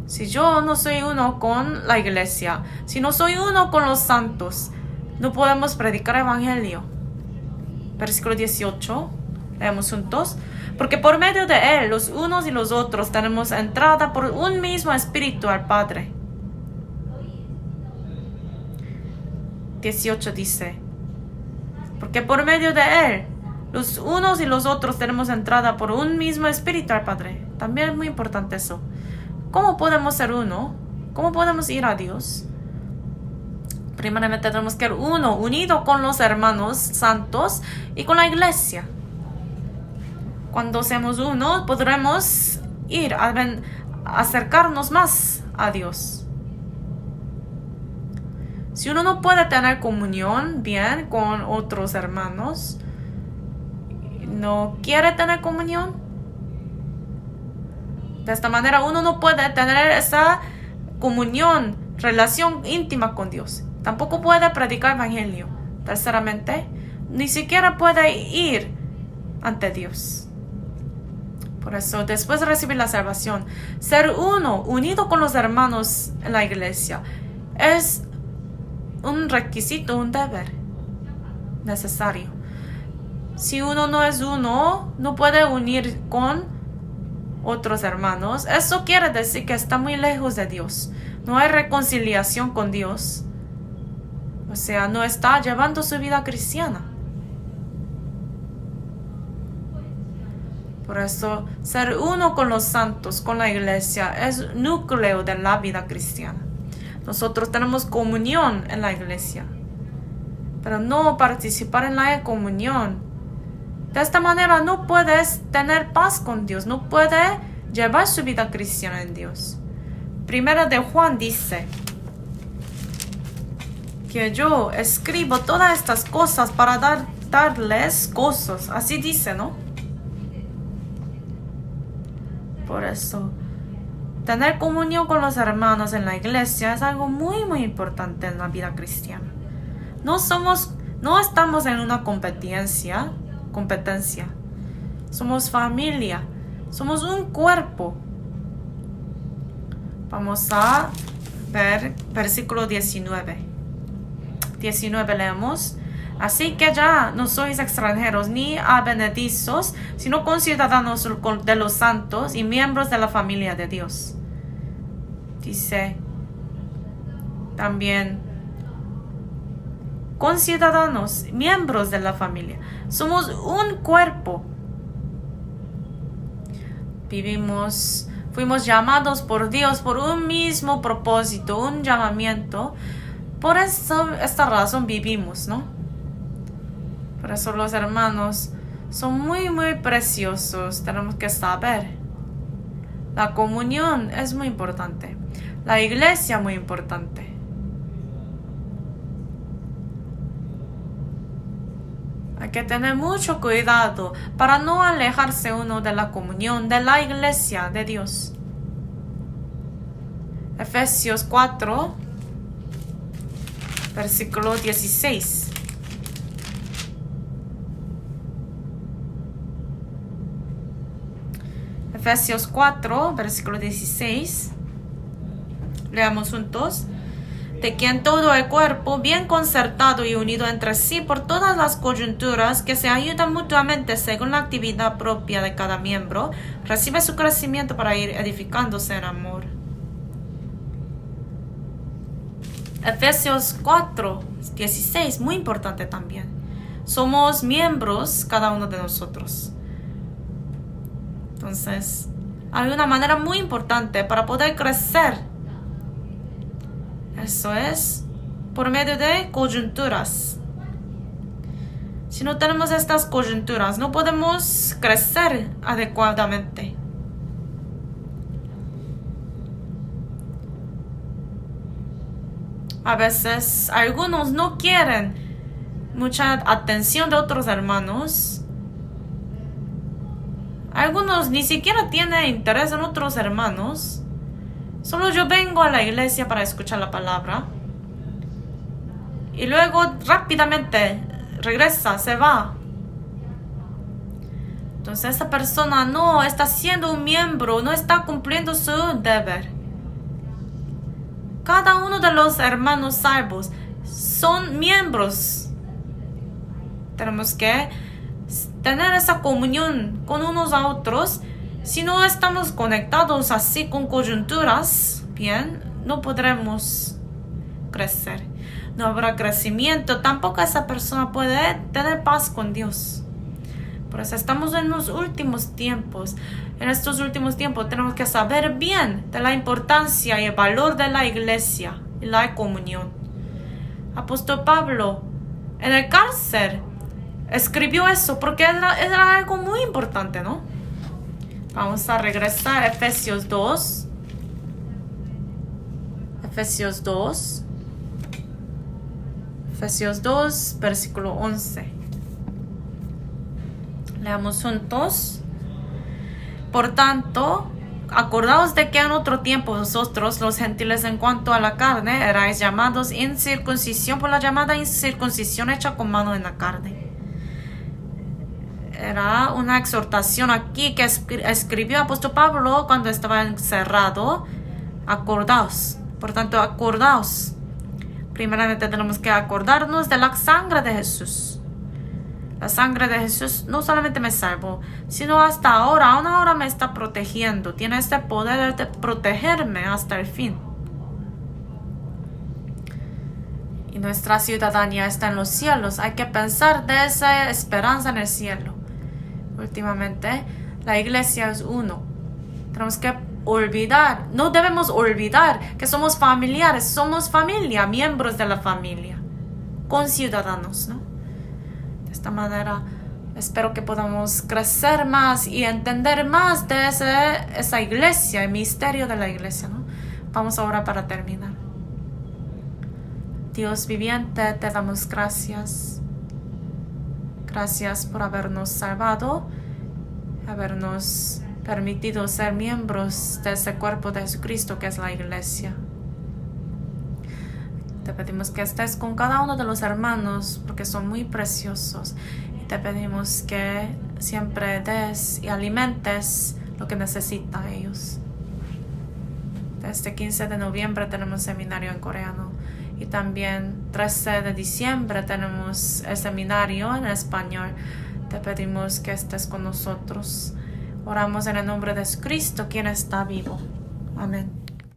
Si yo no soy uno con la iglesia, si no soy uno con los santos, no podemos predicar el evangelio. Versículo 18. Leemos juntos. Porque por medio de él, los unos y los otros, tenemos entrada por un mismo espíritu al Padre. 18 dice. Porque por medio de él, los unos y los otros, tenemos entrada por un mismo espíritu al Padre. También es muy importante eso. ¿Cómo podemos ser uno? ¿Cómo podemos ir a Dios? Primeramente tenemos que ser uno, unido con los hermanos santos y con la iglesia. Cuando seamos uno, podremos ir a acercarnos más a Dios. Si uno no puede tener comunión bien con otros hermanos, no quiere tener comunión, de esta manera uno no puede tener esa comunión, relación íntima con Dios. Tampoco puede predicar evangelio. Terceramente, ni siquiera puede ir ante Dios. Por eso, después de recibir la salvación, ser uno, unido con los hermanos en la iglesia, es un requisito, un deber necesario. Si uno no es uno, no puede unir con otros hermanos. Eso quiere decir que está muy lejos de Dios. No hay reconciliación con Dios. O sea, no está llevando su vida cristiana. Por eso, ser uno con los santos, con la iglesia, es núcleo de la vida cristiana. Nosotros tenemos comunión en la iglesia, pero no participar en la comunión. De esta manera no puedes tener paz con Dios, no puede llevar su vida cristiana en Dios. Primera de Juan dice que yo escribo todas estas cosas para darles gozos. Así dice, ¿no? Por eso, tener comunión con los hermanos en la iglesia es algo muy, muy importante en la vida cristiana. No estamos en una competencia. Somos familia. Somos un cuerpo. Vamos a ver versículo 19. 19 leemos. Así que ya no sois extranjeros ni advenedizos, sino conciudadanos de los santos y miembros de la familia de Dios. Dice también, conciudadanos, miembros de la familia. Somos un cuerpo. fuimos llamados por Dios por un mismo propósito, un llamamiento. Por esta razón vivimos, ¿no? Por eso los hermanos son muy, muy preciosos. Tenemos que saber. La comunión es muy importante. La iglesia muy importante. Hay que tener mucho cuidado para no alejarse uno de la comunión, de la iglesia de Dios. Efesios 4, versículo 16. Efesios 4, versículo 16. Leamos juntos. De quien todo el cuerpo, bien concertado y unido entre sí por todas las coyunturas que se ayudan mutuamente según la actividad propia de cada miembro, recibe su crecimiento para ir edificándose en amor. Efesios 4, 16, muy importante también. Somos miembros, cada uno de nosotros. Entonces, hay una manera muy importante para poder crecer. Eso es por medio de coyunturas. Si no tenemos estas coyunturas, no podemos crecer adecuadamente. A veces algunos no quieren mucha atención de otros hermanos. Algunos ni siquiera tienen interés en otros hermanos. Solo yo vengo a la iglesia para escuchar la palabra. Y luego rápidamente regresa, se va. Entonces esa persona no está siendo un miembro, no está cumpliendo su deber. Cada uno de los hermanos salvos son miembros. Tenemos que tener esa comunión con unos a otros. Si no estamos conectados así con coyunturas, bien, no podremos crecer. No habrá crecimiento. Tampoco esa persona puede tener paz con Dios. Por eso estamos en los últimos tiempos. En estos últimos tiempos tenemos que saber bien de la importancia y el valor de la iglesia y la comunión. Apóstol Pablo en el cárcel escribió eso porque era algo muy importante, ¿no? Vamos a regresar a Efesios 2. Efesios 2. Efesios 2, versículo 11. Leamos juntos. Por tanto, acordaos de que en otro tiempo vosotros, los gentiles en cuanto a la carne, erais llamados incircuncisión por la llamada incircuncisión hecha con mano en la carne. Era una exhortación aquí que escribió apóstol Pablo cuando estaba encerrado. Acordaos. Por tanto, acordaos. Primeramente tenemos que acordarnos de la sangre de Jesús. La sangre de Jesús no solamente me salvó, sino hasta ahora, aún ahora me está protegiendo. Tiene este poder de protegerme hasta el fin. Y nuestra ciudadanía está en los cielos. Hay que pensar de esa esperanza en el cielo. Últimamente, la iglesia es uno. Tenemos que olvidar, no debemos olvidar que somos familiares, somos familia, miembros de la familia, conciudadanos, ¿no? De esta manera, espero que podamos crecer más y entender más de esa iglesia, el misterio de la iglesia, ¿no? Vamos ahora para terminar. Dios viviente, te damos gracias. Gracias por habernos salvado, habernos permitido ser miembros de ese cuerpo de Jesucristo que es la iglesia. Te pedimos que estés con cada uno de los hermanos porque son muy preciosos. Y te pedimos que siempre des y alimentes lo que necesitan ellos. Este 15 de noviembre tenemos seminario en coreano. Y también 13 de diciembre tenemos el seminario en español. Te pedimos que estés con nosotros. Oramos en el nombre de Cristo, quien está vivo. Amén.